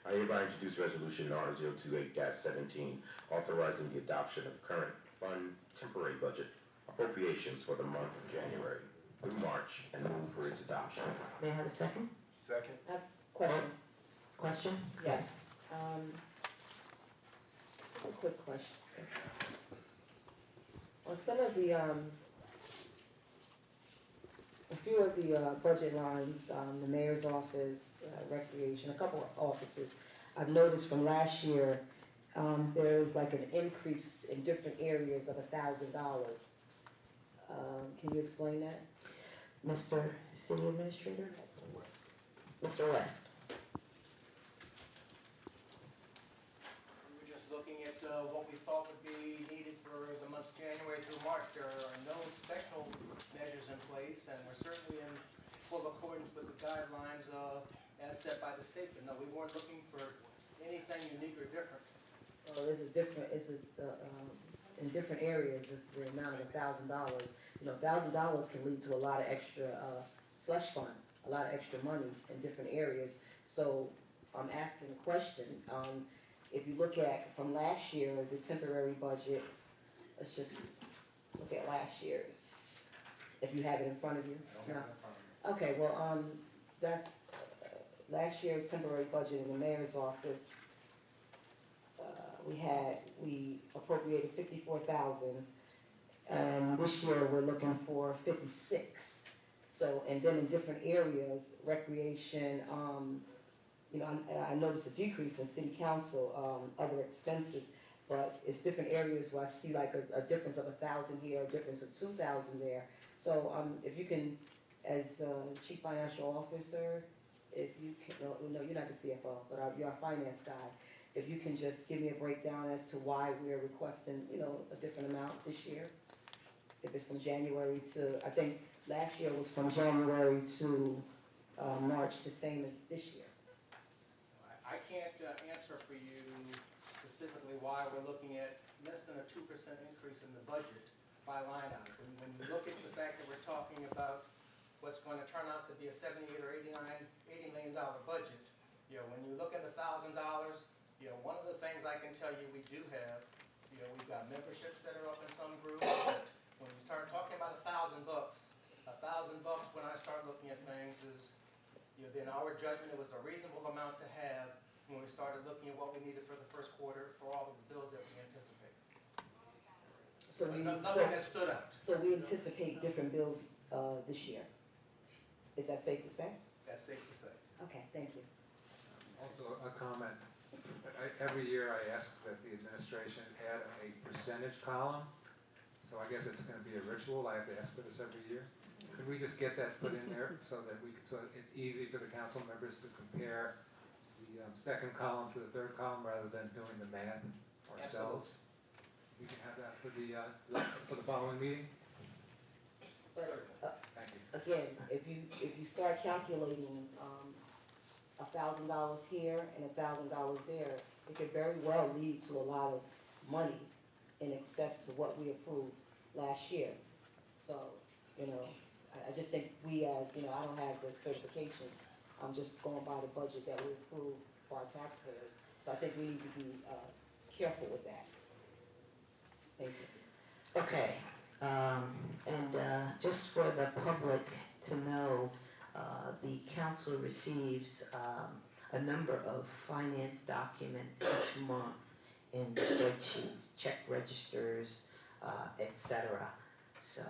I hereby introduce Resolution R-028-17, authorizing the adoption of current fund temporary budget appropriations for the month of January through March, and move for its adoption. May I have a second? Second. Question? Question? Yes. A quick question. On some of the, a few of the budget lines, the mayor's office, recreation, a couple of offices, I've noticed from last year, there is like an increase in different areas of $1,000. Can you explain that? Mr. City Administrator? Mr. West. We were just looking at what we thought would be needed for the months of January through March. There are no special measures in place, and we're certainly in full accordance with the guidelines as set by the state. But no, we weren't looking for anything unique or different. Well, in different areas, it's the amount of $1,000. You know, $1,000 can lead to a lot of extra slush fund, a lot of extra monies in different areas. So I'm asking a question. If you look at from last year, the temporary budget, let's just look at last year's. If you have it in front of you. No? Okay, well, that's last year's temporary budget in the mayor's office. We appropriated 54,000, and this year we're looking for 56. So, and then in different areas, recreation, you know, I noticed a decrease in city council, other expenses, but it's different areas where I see like a difference of 1,000 here, a difference of 2,000 there. So, if you can, as chief financial officer, if you can, no, you're not the CFO, but you're a finance guy. If you can just give me a breakdown as to why we're requesting, you know, a different amount this year. If it's from January to, I think last year was from January to March, the same as this year. I can't answer for you specifically why we're looking at less than a 2% increase in the budget by line item. When you look at the fact that we're talking about what's going to turn out to be a $78 or $80 million budget, you know, when you look at $1,000, you know, one of the things I can tell you we do have, you know, we've got memberships that are up in some groups. When you start talking about $1,000, $1,000 when I start looking at things is, you know, in our judgment, it was a reasonable amount to have when we started looking at what we needed for the first quarter for all of the bills that we anticipate. So nothing that stood out. So we anticipate different bills this year. Is that safe to say? That's safe to say. Okay, thank you. Also, a comment. Every year I ask that the administration add a percentage column, so I guess it's gonna be a ritual, I have to ask for this every year. Could we just get that put in there so that so it's easy for the council members to compare the second column to the third column rather than doing the math ourselves? We can have that for the following meeting? But, Thank you. again, if you start calculating $1,000 here and $1,000 there, it could very well lead to a lot of money in excess to what we approved last year. So, you know, I just think we as, you know, I don't have the certifications. I'm just going by the budget that we approved for our taxpayers. So I think we need to be careful with that. Thank you. Okay, and just for the public to know, the council receives a number of finance documents each month in spreadsheets, check registers, etc. So,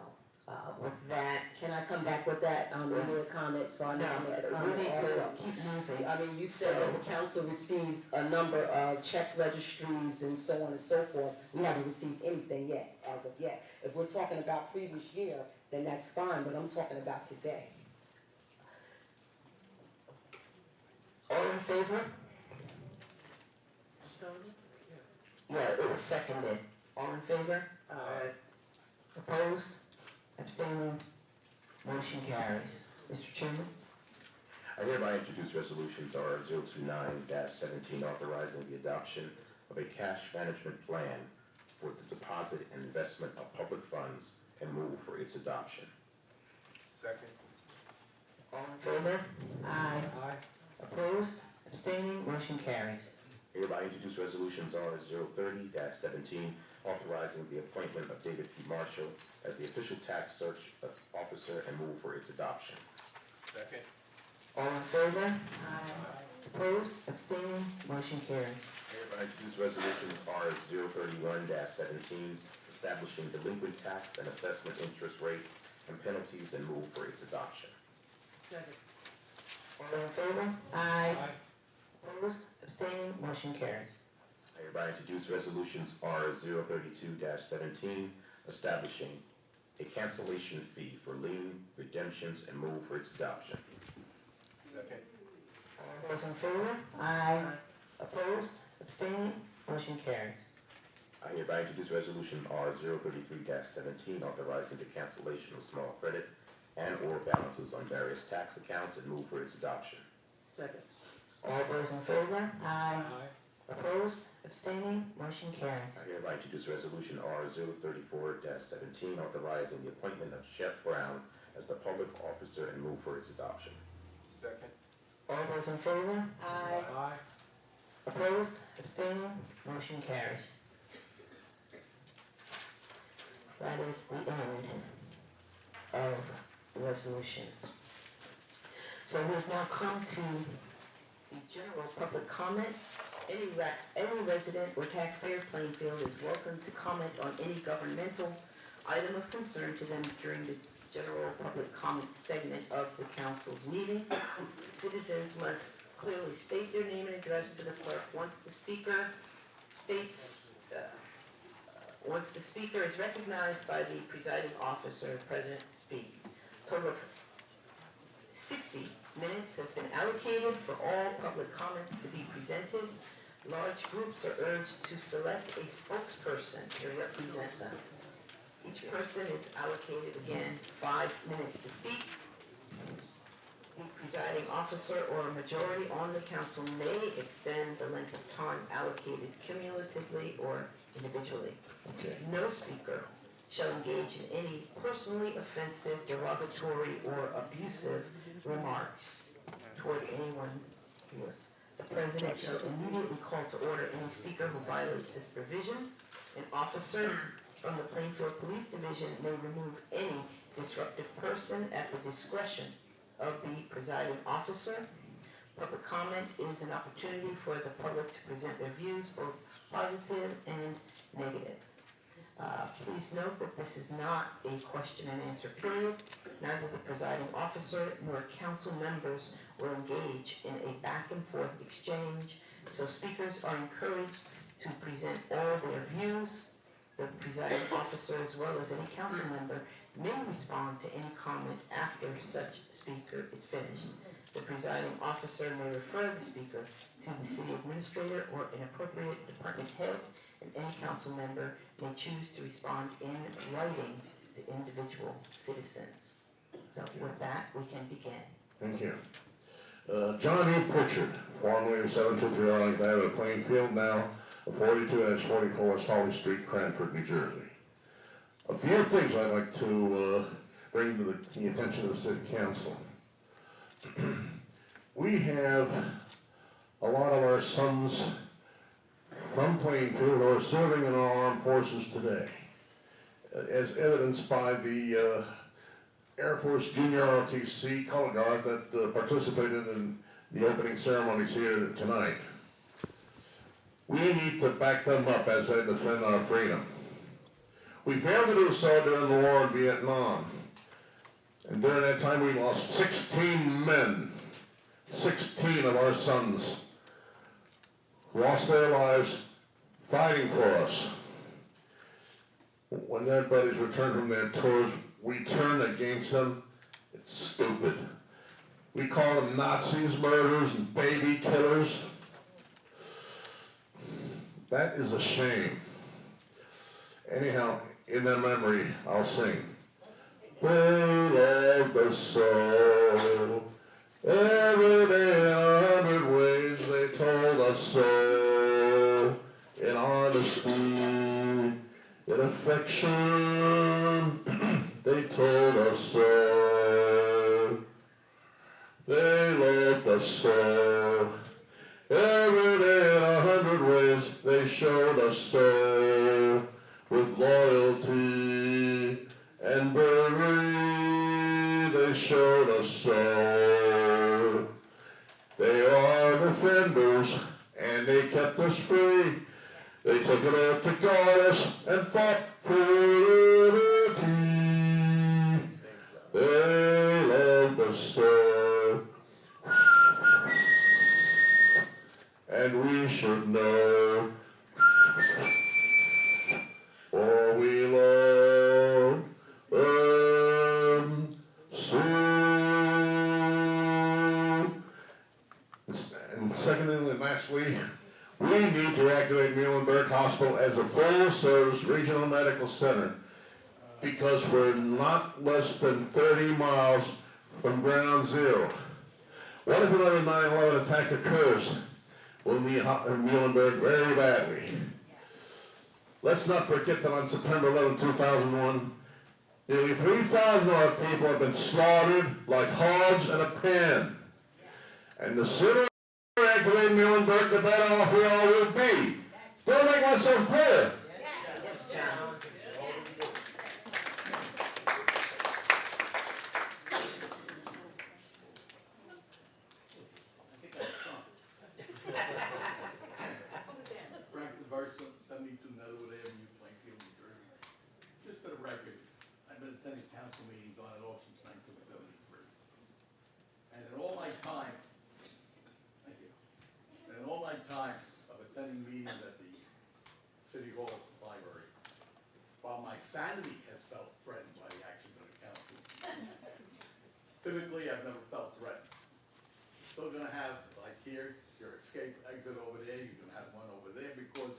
with that, Can I come back with that? You made a comment, so I need to make a we comment need also. to keep moving. I mean, you said that the council receives a number of check registries and so on and so forth. We haven't received anything yet, as of yet. If we're talking about previous year, then that's fine, but I'm talking about today. All in favor? Yeah, it was seconded. All in favor? Aye. Opposed? Abstaining? Motion carries. Mr. Chairman? I hereby introduce resolutions R029-17 authorizing the adoption of a cash management plan for the deposit and investment of public funds and move for its adoption. Second. All in favor? Aye. Opposed? Abstaining? Motion carries. Hereby introduce resolutions R030-17 authorizing the appointment of David P. Marshall as the official tax search officer and move for its adoption. Second. All in favor? Opposed? Abstaining? Motion carries. Hereby introduce resolutions R031-17 establishing delinquent tax and assessment interest rates and penalties and move for its adoption. Second. All in favor? Aye. Opposed? Abstaining? Motion carries. I hereby introduce resolutions R032-17 establishing a cancellation fee for lien redemptions and move for its adoption. Second. All those in favor? Aye. Opposed? Abstaining? Motion carries. I hereby introduce resolution R033-17 authorizing the cancellation of small credit and or balances on various tax accounts and move for its adoption. Second. All those in favor? Aye. Opposed? Abstaining? Motion carries. I hereby introduce resolution R034-17 authorizing the appointment of Shep Brown as the public officer and move for its adoption. Second. All those in favor? Aye. Opposed? Abstaining? Motion carries. That is the end of resolutions. So we've now come to the general public comment. Any resident or taxpayer of Plainfield is welcome to comment on any governmental item of concern to them during the general public comment segment of the council's meeting. Citizens must clearly state their name and address to the clerk. Once the speaker is recognized by the presiding officer, president to speak. A total of 60 minutes has been allocated for all public comments to be presented. Large groups are urged to select a spokesperson to represent them. Each person is allocated, again, 5 minutes to speak. The presiding officer or a majority on the council may extend the length of time allocated cumulatively or individually. Okay. No speaker shall engage in any personally offensive, derogatory, or abusive remarks toward anyone here. The president shall immediately call to order any speaker who violates this provision. An officer from the Plainfield Police Division may remove any disruptive person at the discretion of the presiding officer. Public comment is an opportunity for the public to present their views, both positive and negative. Please note that this is not a question and answer period. Neither the presiding officer nor council members will engage in a back and forth exchange, so speakers are encouraged to present all their views. The presiding officer, as well as any council member, may respond to any comment after such speaker is finished. The presiding officer may refer the speaker to the city administrator or an appropriate department head, and any council member may choose to respond in writing to individual citizens. So with that, we can begin. Thank you. John E. Pritchard, formerly of 723 Arlington Avenue, Plainfield, now 42-44 West Holly Street, Cranford, New Jersey. A few things I'd like to bring to the attention of the City Council. We have a lot of our sons from Plainfield who are serving in our armed forces today. as evidenced by the Air Force Junior ROTC color guard that participated in the opening ceremonies here tonight. We need to back them up as they defend our freedom. We failed to do so during the war in Vietnam. And during that time we lost 16 men, 16 of our sons lost their lives fighting for us. When their buddies returned from their tours, we turned against them. It's stupid. We call them Nazis, murderers, and baby killers. That is a shame. Anyhow, in their memory, I'll sing. They loved us so. Every day in 100 ways they told us so. In honesty, in affection, they told us so. They loved us so. Every day in 100 ways they showed us so. With loyalty and bravery they showed us so. They are defenders and they kept us free. They took it out to guard us and fought for liberty. They loved us so. And we should know, for we love them so. And secondly and lastly, we need to activate Muhlenberg Hospital as a full-service regional medical center because we're not less than 30 miles from ground zero. What if another 9/11 attack occurs? We'll need Muhlenberg very badly. Let's not forget that on September 11, 2001, nearly 3,000 of our people have been slaughtered like hogs in a pen. And the sooner we activate Muhlenberg, the better off we all will be. Do I make myself clear? Yes, John. Frank DeVarso, 72 Netherwood Avenue, Plainfield, New Jersey. Just for the record, I've been attending council meetings on and off since 1973. And in all my time, thank you, and in all my time of attending meetings at the City Hall Library, while my sanity has felt threatened by the actions of the council, civically, I've never felt threatened. Still gonna have, like here, your escape exit over there, you're gonna have one over there because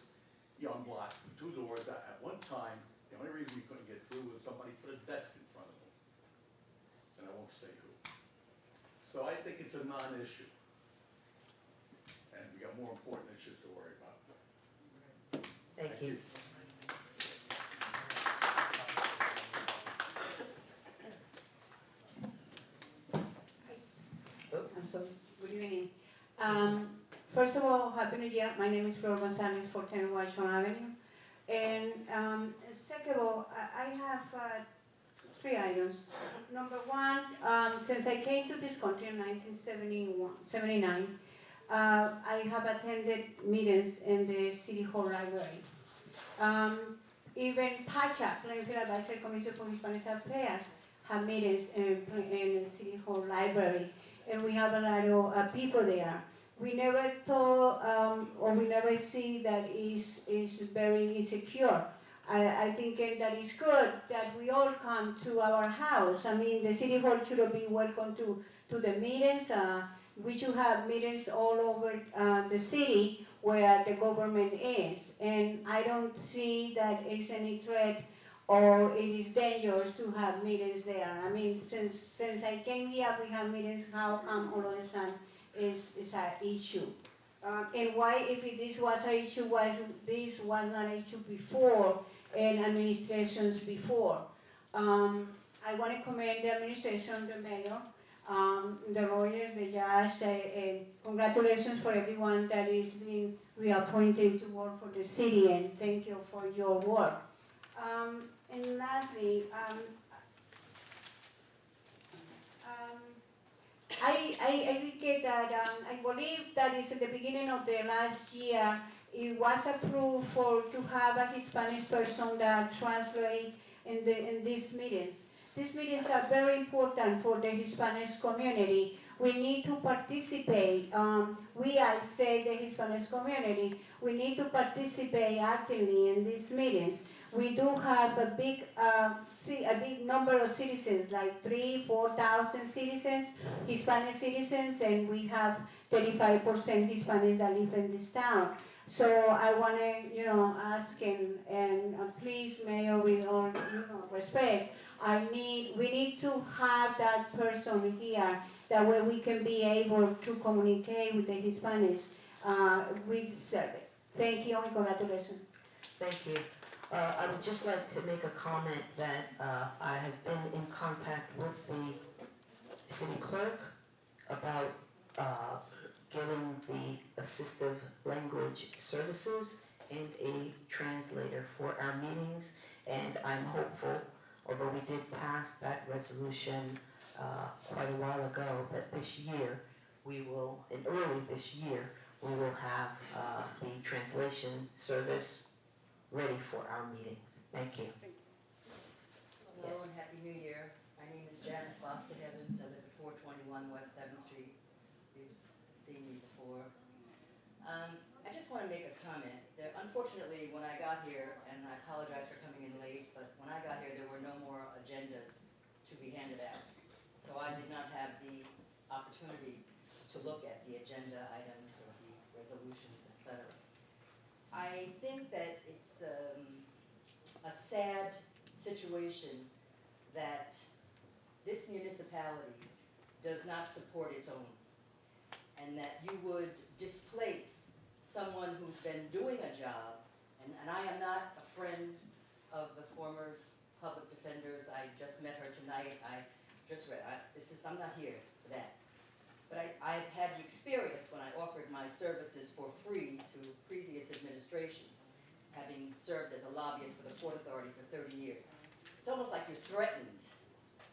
you're unblocked with 2 doors. At one time, the only reason we couldn't get through was somebody put a desk in front of them. And I won't say who. So I think it's a non-issue. And we got more important issues to worry about. Thank you. I'm sorry. Good evening. First of all, Happy New Year. My name is Flor Gonzalez, 410 Washington Avenue. And second of all, I have 3 items. Number one, since I came to this country in 1979, I have attended meetings in the City Hall Library. Even PACHA, Plainfield Advisory Commission for Hispanic Affairs, have meetings in the City Hall Library. And we have a lot of people there. We never thought, or we never see that is very insecure. I think that it's good that we all come to our house. I mean, the City Hall should be welcome to the meetings. We should have meetings all over the city where the government is. And I don't see that it's any threat or it is dangerous to have meetings there. I mean, since I came here, we have meetings. How come all of a sudden is an issue? And why, if this was an issue, this was not an issue before and administrations before? I want to commend the administration, the mayor, the lawyers, the judge. Congratulations for everyone that is being reappointed to work for the city, and thank you for your work. And lastly, I think that I believe that is at the beginning of the last year, it was approved to have a Hispanic person that translate in these meetings. These meetings are very important for the Hispanic community. We need to participate. I say the Hispanic community, we need to participate actively in these meetings. We do have a big number of citizens, like 3,000-4,000 citizens, Hispanic citizens, and we have 35% Hispanics that live in this town. So I want to, ask and please, Mayor, with all respect, we need to have that person here. That way we can be able to communicate with the Hispanics with survey. Thank you and congratulations. Thank you. I would just like to make a comment that I have been in contact with the city clerk about getting the assistive language services and a translator for our meetings, and I'm hopeful, although we did pass that resolution quite a while ago, that this year early this year, we will have the translation service ready for our meetings. Thank you. Hello and Happy New Year. My name is Janet Foster Evans. I live at 421 West 7th Street. You've seen me before. I just want to make a comment. Unfortunately, when I got here, and I apologize for coming in late, but when I got here, there were no more agendas to be handed out. So I did not have the opportunity to look at the agenda items or the resolutions, etc. I think that it's a sad situation that this municipality does not support its own, and that you would displace someone who's been doing a job, and I am not a friend of the former public defenders. I just met her tonight. I'm not here for that. But I've had the experience when I offered my services for free to previous administrations, having served as a lobbyist for the Port Authority for 30 years. It's almost like you're threatened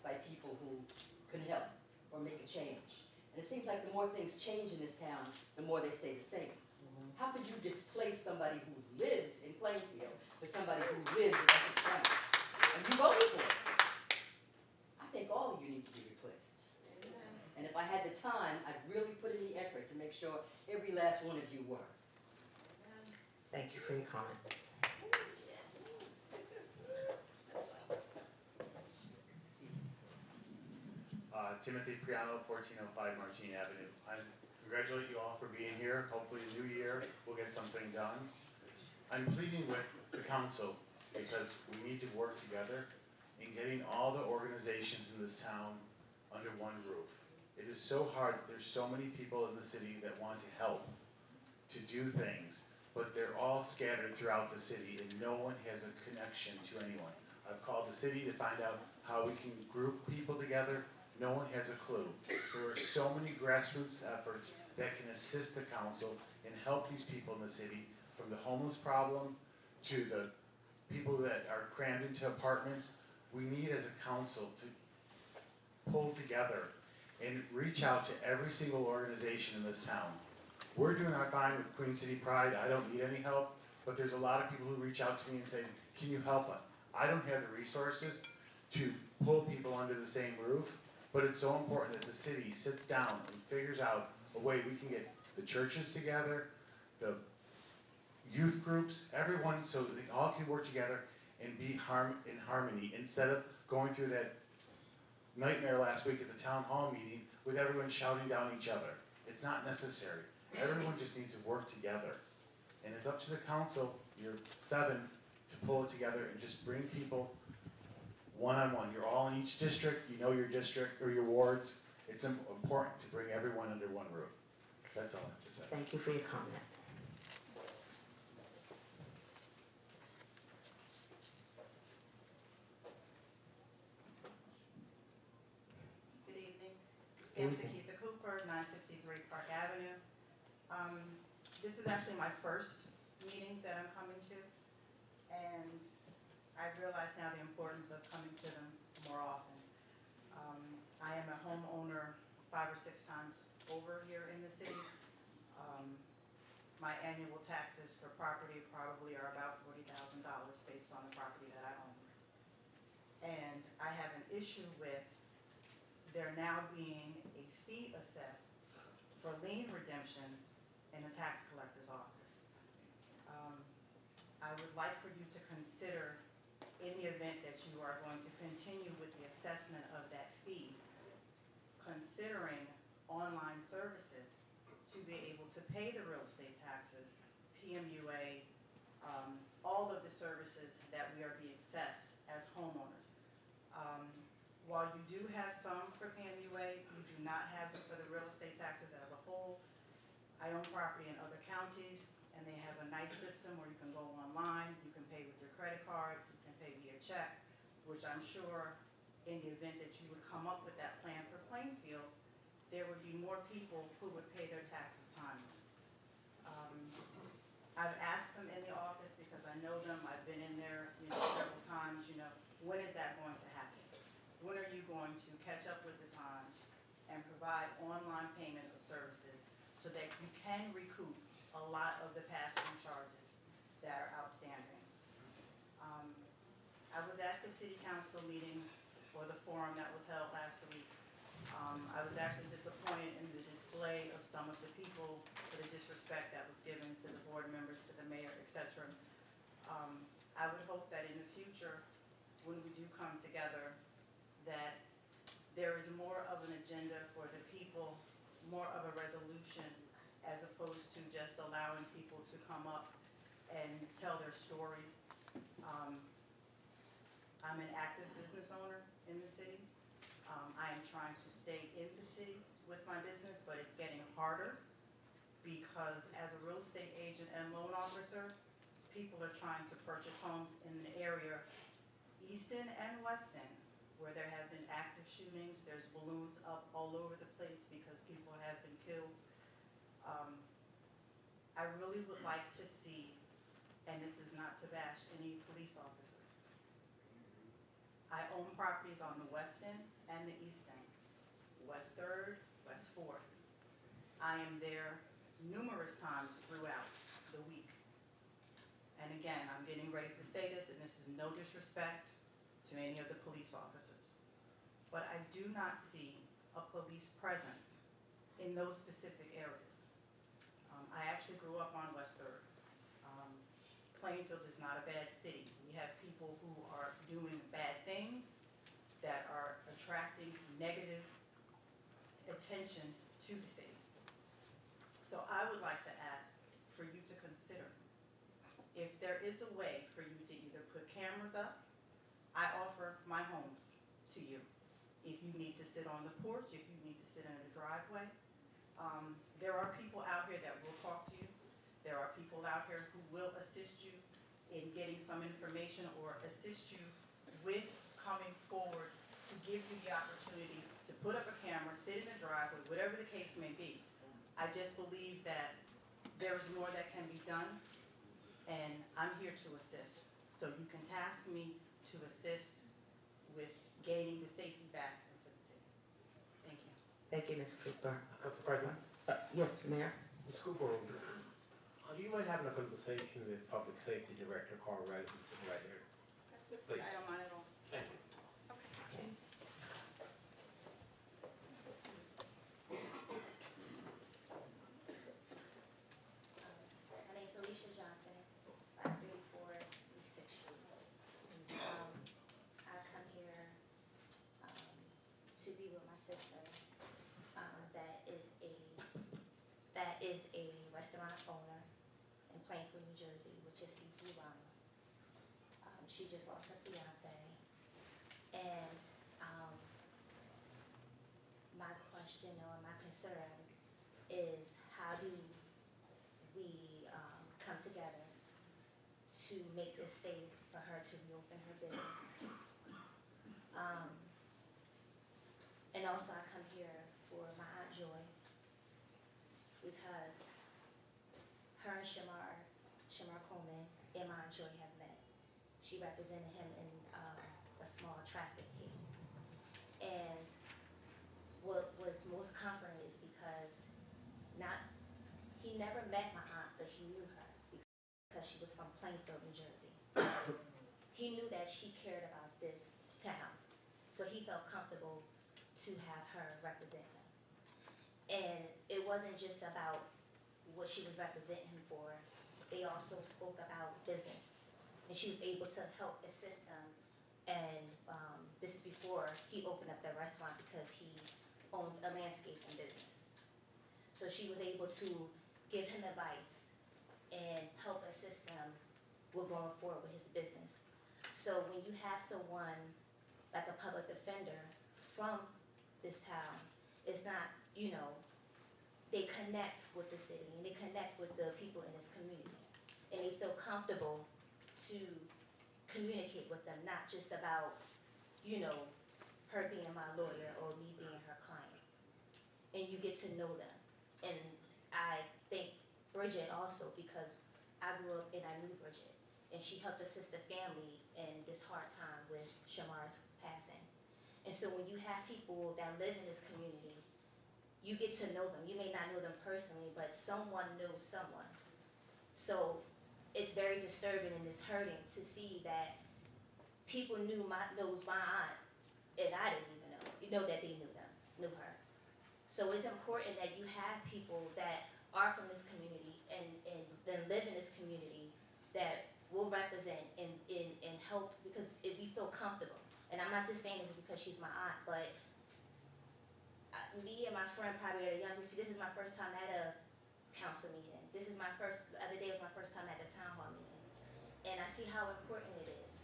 by people who can help or make a change. And it seems like the more things change in this town, the more they stay the same. How could you displace somebody who lives in Plainfield for somebody who lives in Essex County? And you voted for it. I think all of you need to be replaced. And if I had the time, I'd really put in the effort to make sure every last one of you were. Thank you for your comment. Timothy Priano, 1405 Martine Avenue. I congratulate you all for being here. Hopefully the new year we'll get something done. I'm pleading with the council because we need to work together in getting all the organizations in this town under one roof. It is so hard. There's so many people in the city that want to help, to do things, but they're all scattered throughout the city and no one has a connection to anyone. I've called the city to find out how we can group people together. No one has a clue. There are so many grassroots efforts that can assist the council and help these people in the city, from the homeless problem to the people that are crammed into apartments. We need as a council to pull together and reach out to every single organization in this town. We're doing our fine with Queen City Pride. I don't need any help, but there's a lot of people who reach out to me and say, can you help us? I don't have the resources to pull people under the same roof, but it's so important that the city sits down and figures out a way we can get the churches together, the youth groups, everyone, so that they all can work together and be in harmony, instead of going through that nightmare last week at the town hall meeting with everyone shouting down each other. It's not necessary. Everyone just needs to work together. And it's up to the council, you're 7, to pull it together and just bring people one-on-one. You're all in each district, you know your district or your wards. It's important to bring everyone under one roof. That's all I have to say. Thank you for your comment. Good evening. Samantha Keitha Cooper, 963 Park Avenue. This is actually my first meeting that I'm coming to, and I realize now the importance of coming to them more often. I am a homeowner 5 or 6 times over here in the city. My annual taxes for property probably are about $40,000 based on the property that I own. And I have an issue with there now being a fee assessed for lien redemptions in the tax collector's office. I would like for you to consider, in the event that you are going to continue with the assessment of that fee, considering online services to be able to pay the real estate taxes, PMUA, all of the services that we are being assessed as homeowners. While you do have some for PMUA, you do not have them for the real estate taxes as a whole. I own property in other counties, and they have a nice system where you can go online, you can pay with your credit card, you can pay via check, which I'm sure in the event that you would come up with that plan for Plainfield, there would be more people who would pay their taxes timely. I've asked them in the office because I know them, I've been in there several times, when is that going to happen? When are you going to catch up with the times and provide online payment of services so that you can recoup a lot of the past due charges that are outstanding? I was at the city council meeting or the forum that was held last week. I was actually disappointed in the display of some of the people for the disrespect that was given to the board members, to the mayor, etc. I would hope that in the future, when we do come together, that there is more of an agenda for the people, more of a resolution, as opposed to just allowing people to come up and tell their stories. I'm an active business owner in the city. I am trying to stay in the city with my business, but it's getting harder because as a real estate agent and loan officer, people are trying to purchase homes in an area, Easton and Weston, where there have been active shootings. There's balloons up all over the place because people have been killed. I really would like to see, and this is not to bash any police officers, I own properties on the West End and the East End, West 3rd, West 4th. I am there numerous times throughout the week. And again, I'm getting ready to say this, and this is no disrespect to any of the police officers, but I do not see a police presence in those specific areas. I actually grew up on West 3rd. Plainfield is not a bad city. We have people who are doing bad things that are attracting negative attention to the city. So I would like to ask for you to consider if there is a way for you to either put cameras up. I offer my homes to you. If you need to sit on the porch, if you need to sit in a driveway. There are people out here that will talk to you. There are people out here who will assist you in getting some information or assist you with coming forward to give you the opportunity to put up a camera, sit in the driveway, whatever the case may be. I just believe that there is more that can be done, and I'm here to assist. So you can task me to assist with gaining the safety back into the city. Thank you. Thank you, Ms. Cooper. Council President? Yes, Mayor? Ms. Cooper, do you mind having a conversation with Public Safety Director Carl Wright, who's sitting right there? Please. I don't mind at all. Thank you. Okay. My name's Alicia Johnson, 534 East 6th Street. I come here to be with my sister. That is a restaurant owner in Plainfield, New Jersey, which is Seafood Rama. She just lost her fiance, and my question or my concern is how do we come together to make this safe for her to reopen her business. And also I come here for my Aunt Joy because her and Shamar Coleman and my Aunt Joy have met. She represented him in a small traffic case. And what was most comforting is because he never met my aunt, but he knew her because she was from Plainfield, New Jersey. He knew that she cared about this town, so he felt comfortable to have her represent him. And it wasn't just about what she was representing him for. They also spoke about business, and she was able to help assist him. And this is before he opened up the restaurant because he owns a landscaping business. So she was able to give him advice and help assist him with going forward with his business. So when you have someone like a public defender from this town, it's not, they connect with the city and they connect with the people in this community. And they feel comfortable to communicate with them, not just about, her being my lawyer or me being her client. And you get to know them. And I thank Bridget also because I grew up and I knew Bridget. And she helped assist the family in this hard time with Shamar's passing. And so when you have people that live in this community, you get to know them. You may not know them personally, but someone knows someone. So it's very disturbing and it's hurting to see that people knows my aunt, and I didn't even know that they knew her. So it's important that you have people that are from this community and then live in this community that will represent and help, because if we feel comfortable, and I'm not just saying this because she's my aunt, but me and my friend probably are the youngest. This is my first time at a council meeting. The other day was my first time at the town hall meeting. And I see how important it is.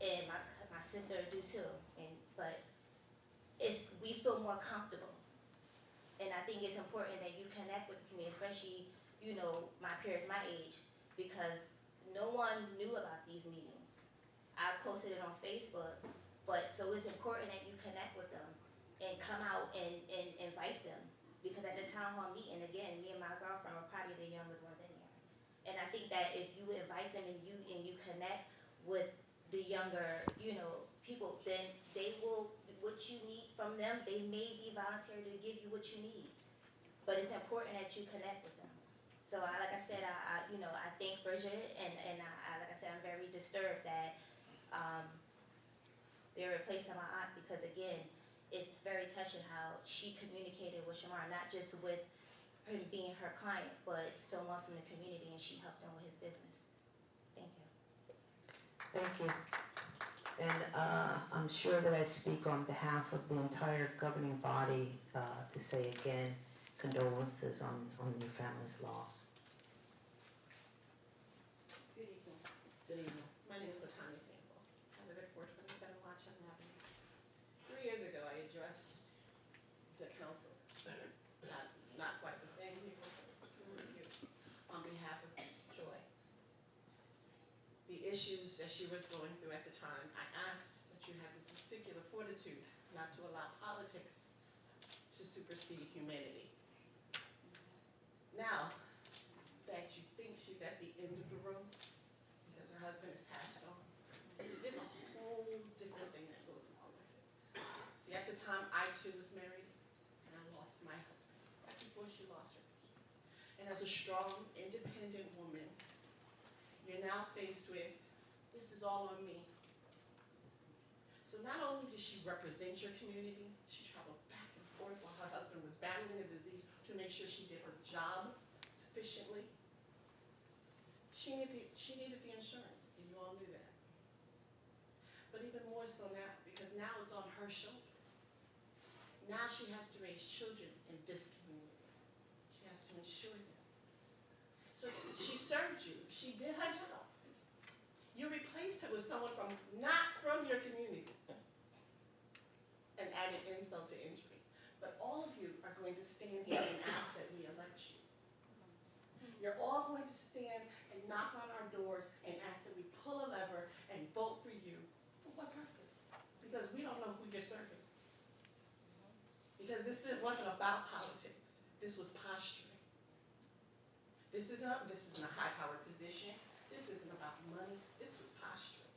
And my sister do too. But we feel more comfortable. And I think it's important that you connect with the community, especially, my peers my age, because no one knew about these meetings. I posted it on Facebook, but so it's important that you connect with them and come out and invite them. Because at the town hall meeting, again, me and my girlfriend were probably the youngest ones in there. And I think that if you invite them and you connect with the younger, people, then they will, what you need from them, they may be voluntary to give you what you need. But it's important that you connect with them. So like I said, I thank Bridget, and like I said, I'm very disturbed that they're replacing my aunt, because again, it's very touching how she communicated with Shamar, not just with him being her client, but someone from the community, and she helped him with his business. Thank you. Thank you. And I'm sure that I speak on behalf of the entire governing body to say again, condolences on your family's loss. Good evening. Good evening. My name is Latanya Sample. I live at 427 Watchung Avenue. 3 years ago, I addressed the council, not quite the same people, but you, on behalf of Joy. The issues that she was going through at the time, I asked that you have the testicular fortitude not to allow politics to supersede humanity. Now that you think she's at the end of the road because her husband has passed on, there's a whole different thing that goes along with it. See, at the time, I too was married, and I lost my husband right before she lost hers. And as a strong, independent woman, you're now faced with, this is all on me. So not only did she represent your community, she traveled back and forth while her husband was battling a disease to make sure she did her job sufficiently. She needed the insurance, and you all knew that. But even more so now, because now it's on her shoulders. Now she has to raise children in this community. She has to insure them. So she served you. She did her job. You replaced her with someone not from your community, and added insult to injury. But all of you are going to stand here and ask that we elect you. You're all going to stand and knock on our doors and ask that we pull a lever and vote for you. For what purpose? Because we don't know who you're serving. Because this wasn't about politics. This was posturing. This isn't a high-powered position. This isn't about money. This was posturing.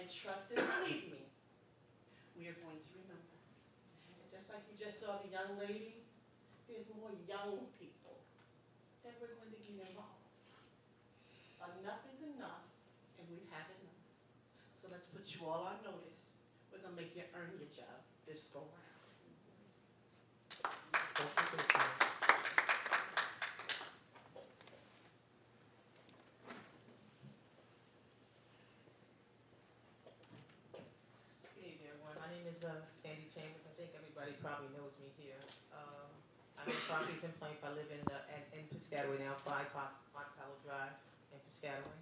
And trust and believe me, we are going to remember. And just like you just saw the young lady, there's more young people that we're going to get involved. Enough is enough, and we've had enough. So let's put you all on notice. We're gonna make you earn your job this go round. Thank you for the comment. Good evening, everyone. My name is Sandy Chambers. I think everybody probably knows me here. I own properties in Plainfield. I live in Piscataway now, 5 Fox Hollow Drive in Piscataway.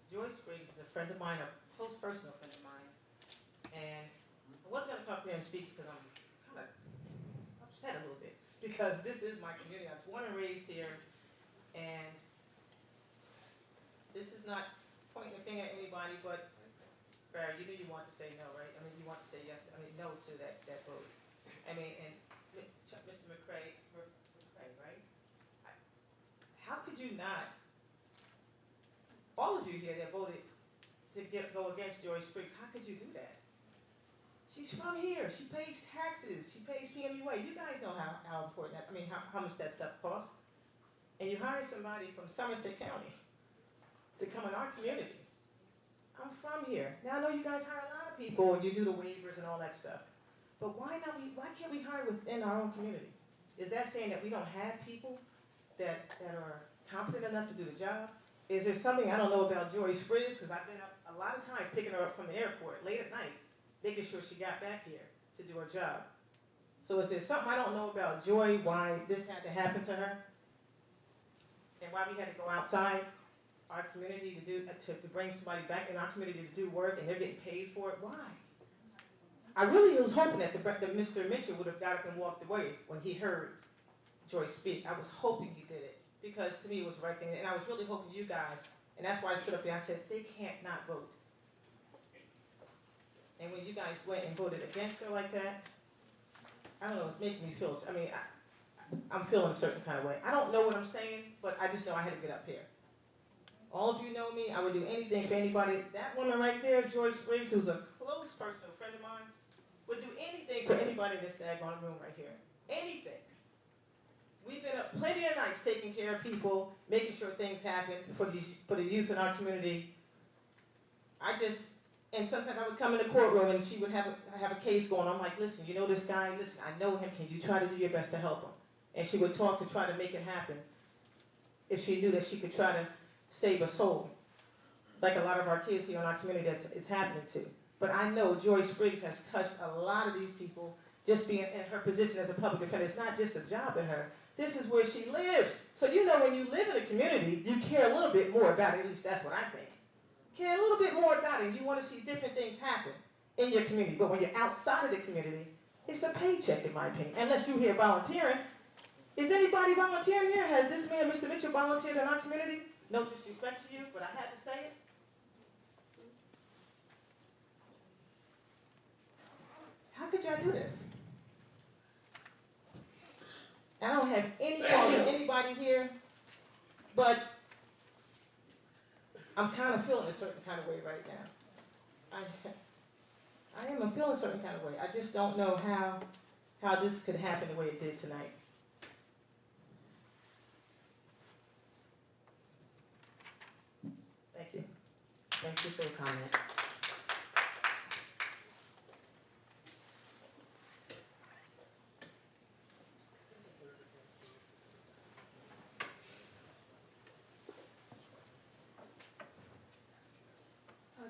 Joyce Briggs is a friend of mine, a close personal friend of mine. And I wasn't going to come up here and speak because I'm kind of upset a little bit because this is my community. I was born and raised here, and this is not pointing a finger at anybody, but Barry, you knew you wanted to say no, right? I mean, you want to say yes, no to that vote. I mean, and Mr. McCray, right? How could you not? All of you here that voted to go against Joyce Briggs, how could you do that? She's from here. She pays taxes. She pays PMUA. You guys know how important that, how much that stuff costs. And you hire somebody from Somerset County to come in our community. I'm from here. Now I know you guys hire a lot of people and you do the waivers and all that stuff. But why can't we hire within our own community? Is that saying that we don't have people that are competent enough to do the job? Is there something I don't know about Joyce Briggs? Because I've been up a lot of times picking her up from the airport late at night, making sure she got back here to do her job. So is there something I don't know about Joy, why this had to happen to her? And why we had to go outside our community to bring somebody back in our community to do work and they're getting paid for it? Why? I really was hoping that Mr. Mitchell would have got up and walked away when he heard Joyce speak. I was hoping he did it because to me it was the right thing. And I was really hoping you guys, and that's why I stood up there, I said, they can't not vote. And when you guys went and voted against her like that, I don't know, it's making me feel, I'm feeling a certain kind of way. I don't know what I'm saying, but I just know I had to get up here. All of you know me, I would do anything for anybody. That woman right there, Joyce Briggs, who's a close personal friend of mine, would do anything for anybody in this daggone room right here. Anything. We've been up plenty of nights taking care of people, making sure things happen for the youth in our community. And sometimes I would come in the courtroom and she would have a case going. I'm like, listen, you know this guy? Listen, I know him. Can you try to do your best to help him? And she would talk to try to make it happen if she knew that she could try to save a soul. Like a lot of our kids here in our community it's happening to. But I know Joyce Briggs has touched a lot of these people just being in her position as a public defender. It's not just a job to her. This is where she lives. So you know when you live in a community, you care a little bit more about it. At least that's what I think. Care a little bit more about it. You want to see different things happen in your community. But when you're outside of the community, it's a paycheck in my opinion. Unless you're here volunteering. Is anybody volunteering here? Has this man, Mr. Mitchell, volunteered in our community? No disrespect to you, but I had to say it. How could y'all do this? I don't have any fault with anybody here, but I'm kind of feeling a certain kind of way right now. I'm feeling a certain kind of way. I just don't know how this could happen the way it did tonight. Thank you. Thank you for your comment.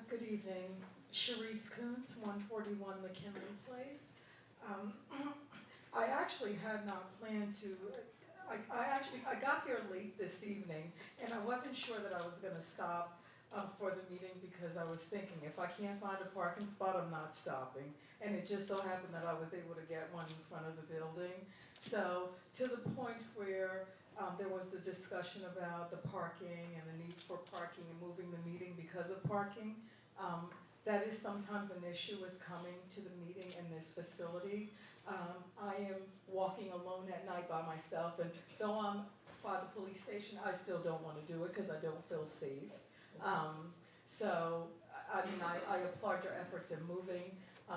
Good evening, Sharice Kuntz, 141 McKinley Place. I actually had not planned to, I got here late this evening and I wasn't sure that I was going to stop for the meeting because I was thinking if I can't find a parking spot, I'm not stopping. And it just so happened that I was able to get one in front of the building. So to the point where there was the discussion about the parking and the need for parking and moving the meeting because of parking. That is sometimes an issue with coming to the meeting in this facility. I am walking alone at night by myself, and though I'm by the police station, I still don't want to do it because I don't feel safe. So, I mean, I applaud your efforts in moving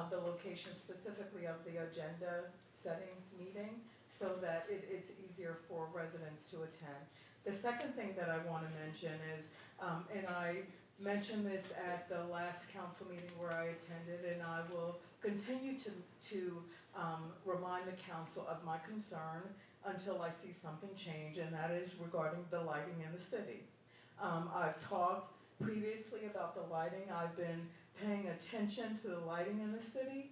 the location specifically of the agenda setting meeting so that it's easier for residents to attend. The second thing that I want to mention is, and I mentioned this at the last council meeting where I attended, and I will continue to remind the council of my concern until I see something change, and that is regarding the lighting in the city. I've talked previously about the lighting. I've been paying attention to the lighting in the city.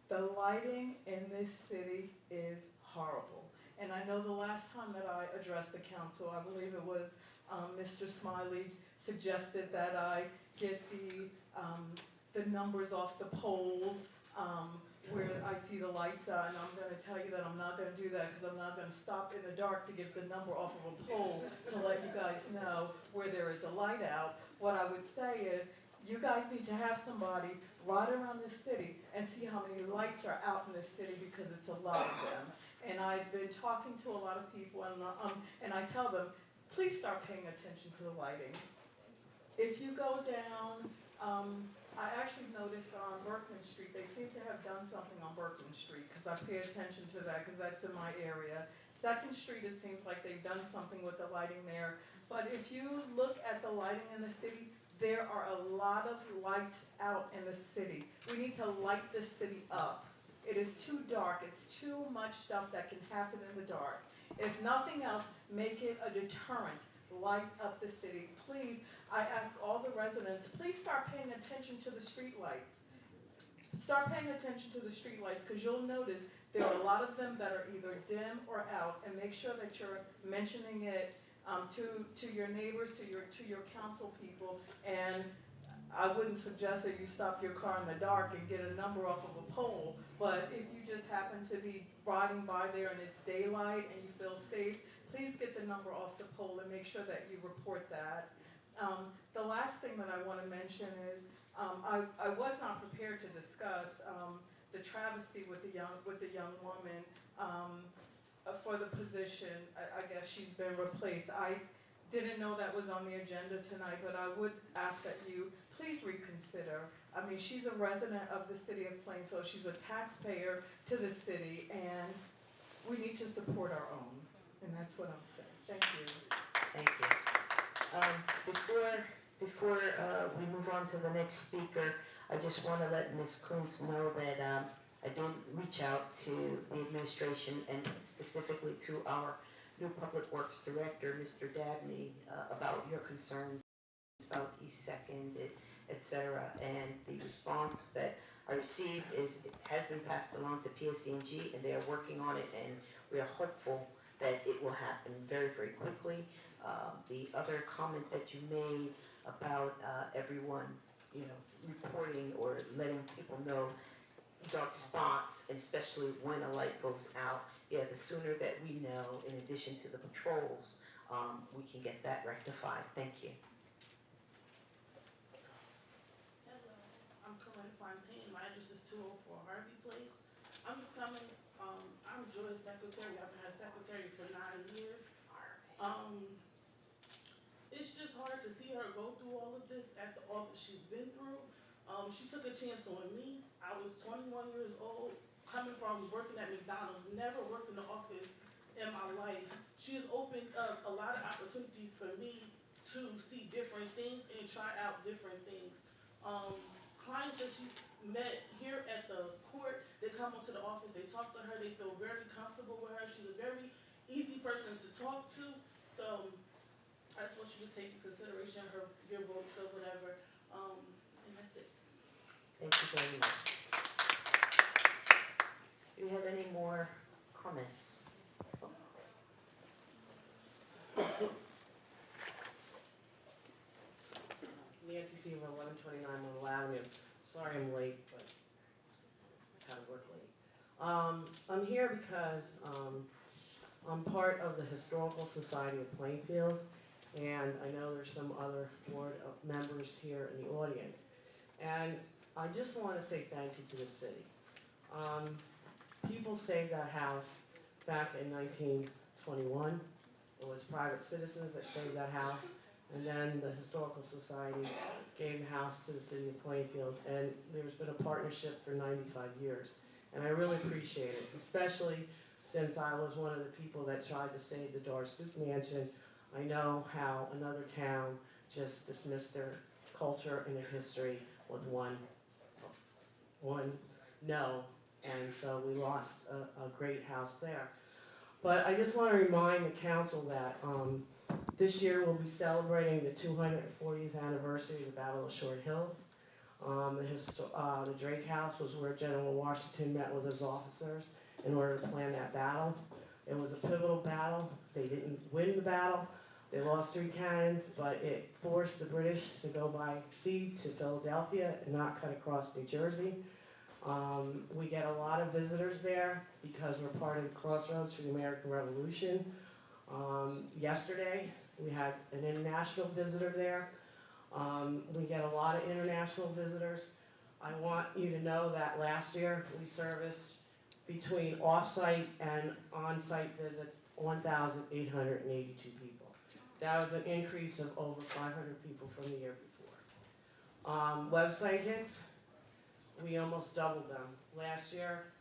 The lighting in this city is horrible. And I know the last time that I addressed the council, I believe it was Mr. Smiley suggested that I get the numbers off the poles where I see the lights are, and I'm going to tell you that I'm not going to do that because I'm not going to stop in the dark to get the number off of a pole to let you guys know where there is a light out. What I would say is, you guys need to have somebody ride around this city and see how many lights are out in this city because it's a lot of them. And I've been talking to a lot of people, and I tell them, please start paying attention to the lighting. If you go down, I actually noticed on Berkman Street, they seem to have done something on Berkman Street, because I pay attention to that, because that's in my area. 2nd Street, it seems like they've done something with the lighting there. But if you look at the lighting in the city, there are a lot of lights out in the city. We need to light the city up. It is too dark. It's too much stuff that can happen in the dark. If nothing else, make it a deterrent. Light up the city. Please, I ask all the residents, please start paying attention to the street lights. Start paying attention to the street lights, because you'll notice there are a lot of them that are either dim or out, and make sure that you're mentioning it to your neighbors, to your council people. And I wouldn't suggest that you stop your car in the dark and get a number off of a pole, but if you just happen to be riding by there and it's daylight and you feel safe, please get the number off the pole and make sure that you report that. The last thing that I want to mention is I was not prepared to discuss the travesty with the young woman for the position. I guess she's been replaced. I didn't know that was on the agenda tonight, but I would ask that you please reconsider. I mean, she's a resident of the city of Plainfield. She's a taxpayer to the city, and we need to support our own. And that's what I'm saying. Thank you. Thank you. Before we move on to the next speaker, I just want to let Ms. Coons know that I did reach out to the administration and specifically to our new Public Works Director, Mr. Dabney, about your concerns about East 2nd, et cetera. And the response that I received has been passed along to PSC&G, and they are working on it, and we are hopeful that it will happen very, very quickly. The other comment that you made about everyone, reporting or letting people know dark spots, and especially when a light goes out, the sooner that we know, in addition to the patrols, we can get that rectified. Thank you. Hello, I'm Corinne Fontaine. My address is 204 Harvey Place. I'm just coming, I'm Joy's secretary. I've been her secretary for 9 years. It's just hard to see her go through all of this at the office she's been through. She took a chance on me. I was 21 years old, coming from working at McDonald's, never worked in the office in my life. She has opened up a lot of opportunities for me to see different things and try out different things. Clients that she's met here at the court, they come into the office, they talk to her, they feel very comfortable with her. She's a very easy person to talk to. So I just want you to take in consideration your votes or whatever. And that's it. Thank you very much. Do you have any more comments? Nancy Fever, 1129 Myrtle Avenue. Sorry I'm late, but I had to work late. I'm here because I'm part of the Historical Society of Plainfield, and I know there's some other board members here in the audience. And I just want to say thank you to the city. People saved that house back in 1921. It was private citizens that saved that house. And then the Historical Society gave the house to the city of Plainfield, and there's been a partnership for 95 years. And I really appreciate it, especially since I was one of the people that tried to save the Doris Duke Mansion. I know how another town just dismissed their culture and their history with one no, and so we lost a great house there. But I just want to remind the council that this year we'll be celebrating the 240th anniversary of the Battle of Short Hills. The Drake House was where General Washington met with his officers in order to plan that battle. It was a pivotal battle. They didn't win the battle. They lost 3 cannons, but it forced the British to go by sea to Philadelphia and not cut across New Jersey. We get a lot of visitors there because we're part of the crossroads for the American Revolution. Yesterday, we had an international visitor there. We get a lot of international visitors. I want you to know that last year we serviced between off-site and on-site visits 1,882 people. That was an increase of over 500 people from the year before. Website hits, we almost doubled them. Last year,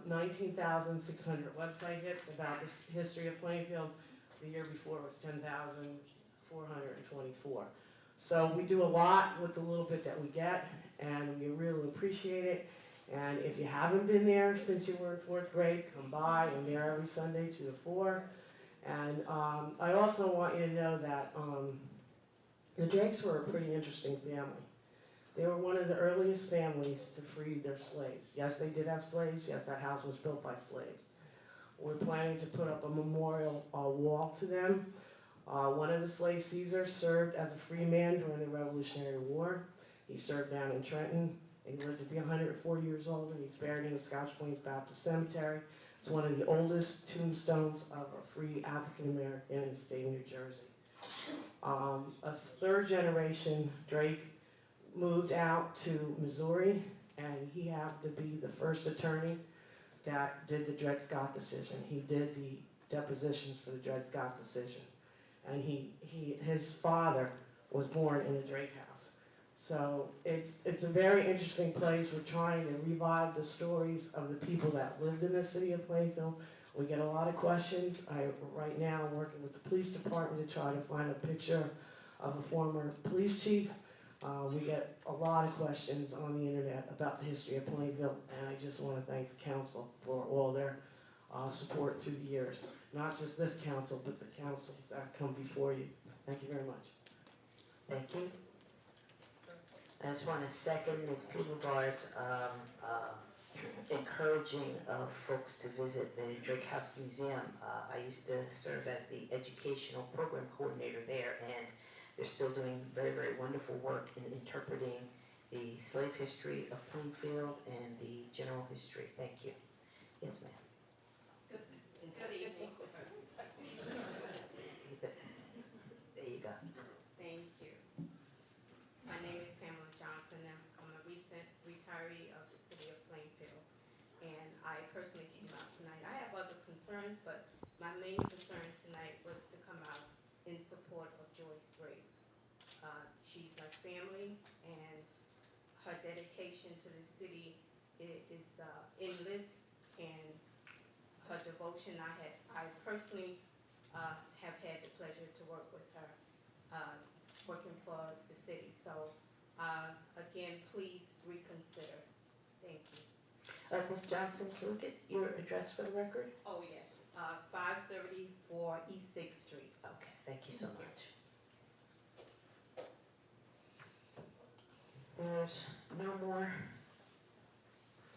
19,600 website hits about the history of Plainfield. The year before was 10,424. So we do a lot with the little bit that we get, and we really appreciate it. And if you haven't been there since you were in 4th grade, come by. I'm there every Sunday 2 to 4. And I also want you to know that the Drakes were a pretty interesting family. They were one of the earliest families to free their slaves. Yes, they did have slaves. Yes, that house was built by slaves. We're planning to put up a memorial wall to them. One of the slaves, Caesar, served as a free man during the Revolutionary War. He served down in Trenton, and he lived to be 104 years old, and he's buried in the Scotch Plains Baptist Cemetery. It's one of the oldest tombstones of a free African American in the state of New Jersey. A 3rd generation, Drake, moved out to Missouri, and he happened to be the first attorney that did the Dred Scott decision. He did the depositions for the Dred Scott decision. And his father was born in the Drake house. So it's a very interesting place. We're trying to revive the stories of the people that lived in the city of Plainfield. We get a lot of questions. Right now I'm working with the police department to try to find a picture of a former police chief. We get a lot of questions on the internet about the history of Plainfield, and I just want to thank the council for all their support through the years. Not just this council, but the councils that come before you. Thank you very much. Thank you. I just want to second Ms. Pivovar's encouraging of folks to visit the Drake House Museum. I used to serve as the educational program coordinator there, and they're still doing very, very wonderful work in interpreting the slave history of Plainfield and the general history. Thank you. Yes, ma'am. Good evening. There you go. Thank you. My name is Pamela Johnson. I'm a recent retiree of the city of Plainfield, and I personally came out tonight. I have other concerns, but my main concern tonight was to come out in support of Joyce Briggs. She's like family, and her dedication to the city is endless, and her devotion. I personally have had the pleasure to work with her, working for the city. So again, please reconsider. Thank you. Ms. Johnson, can we get your address for the record? Oh yes, 534 East 6th Street. Okay, thank you so much. There's no more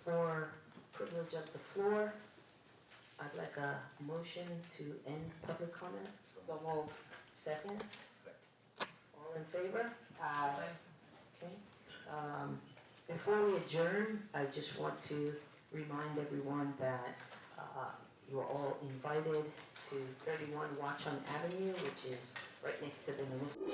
for privilege of the floor. I'd like a motion to end public comment. So moved. Second? Second. All in favor? Aye. Okay. Before we adjourn, I just want to remind everyone that you are all invited to 31 Watchung Avenue, which is right next to the municipal.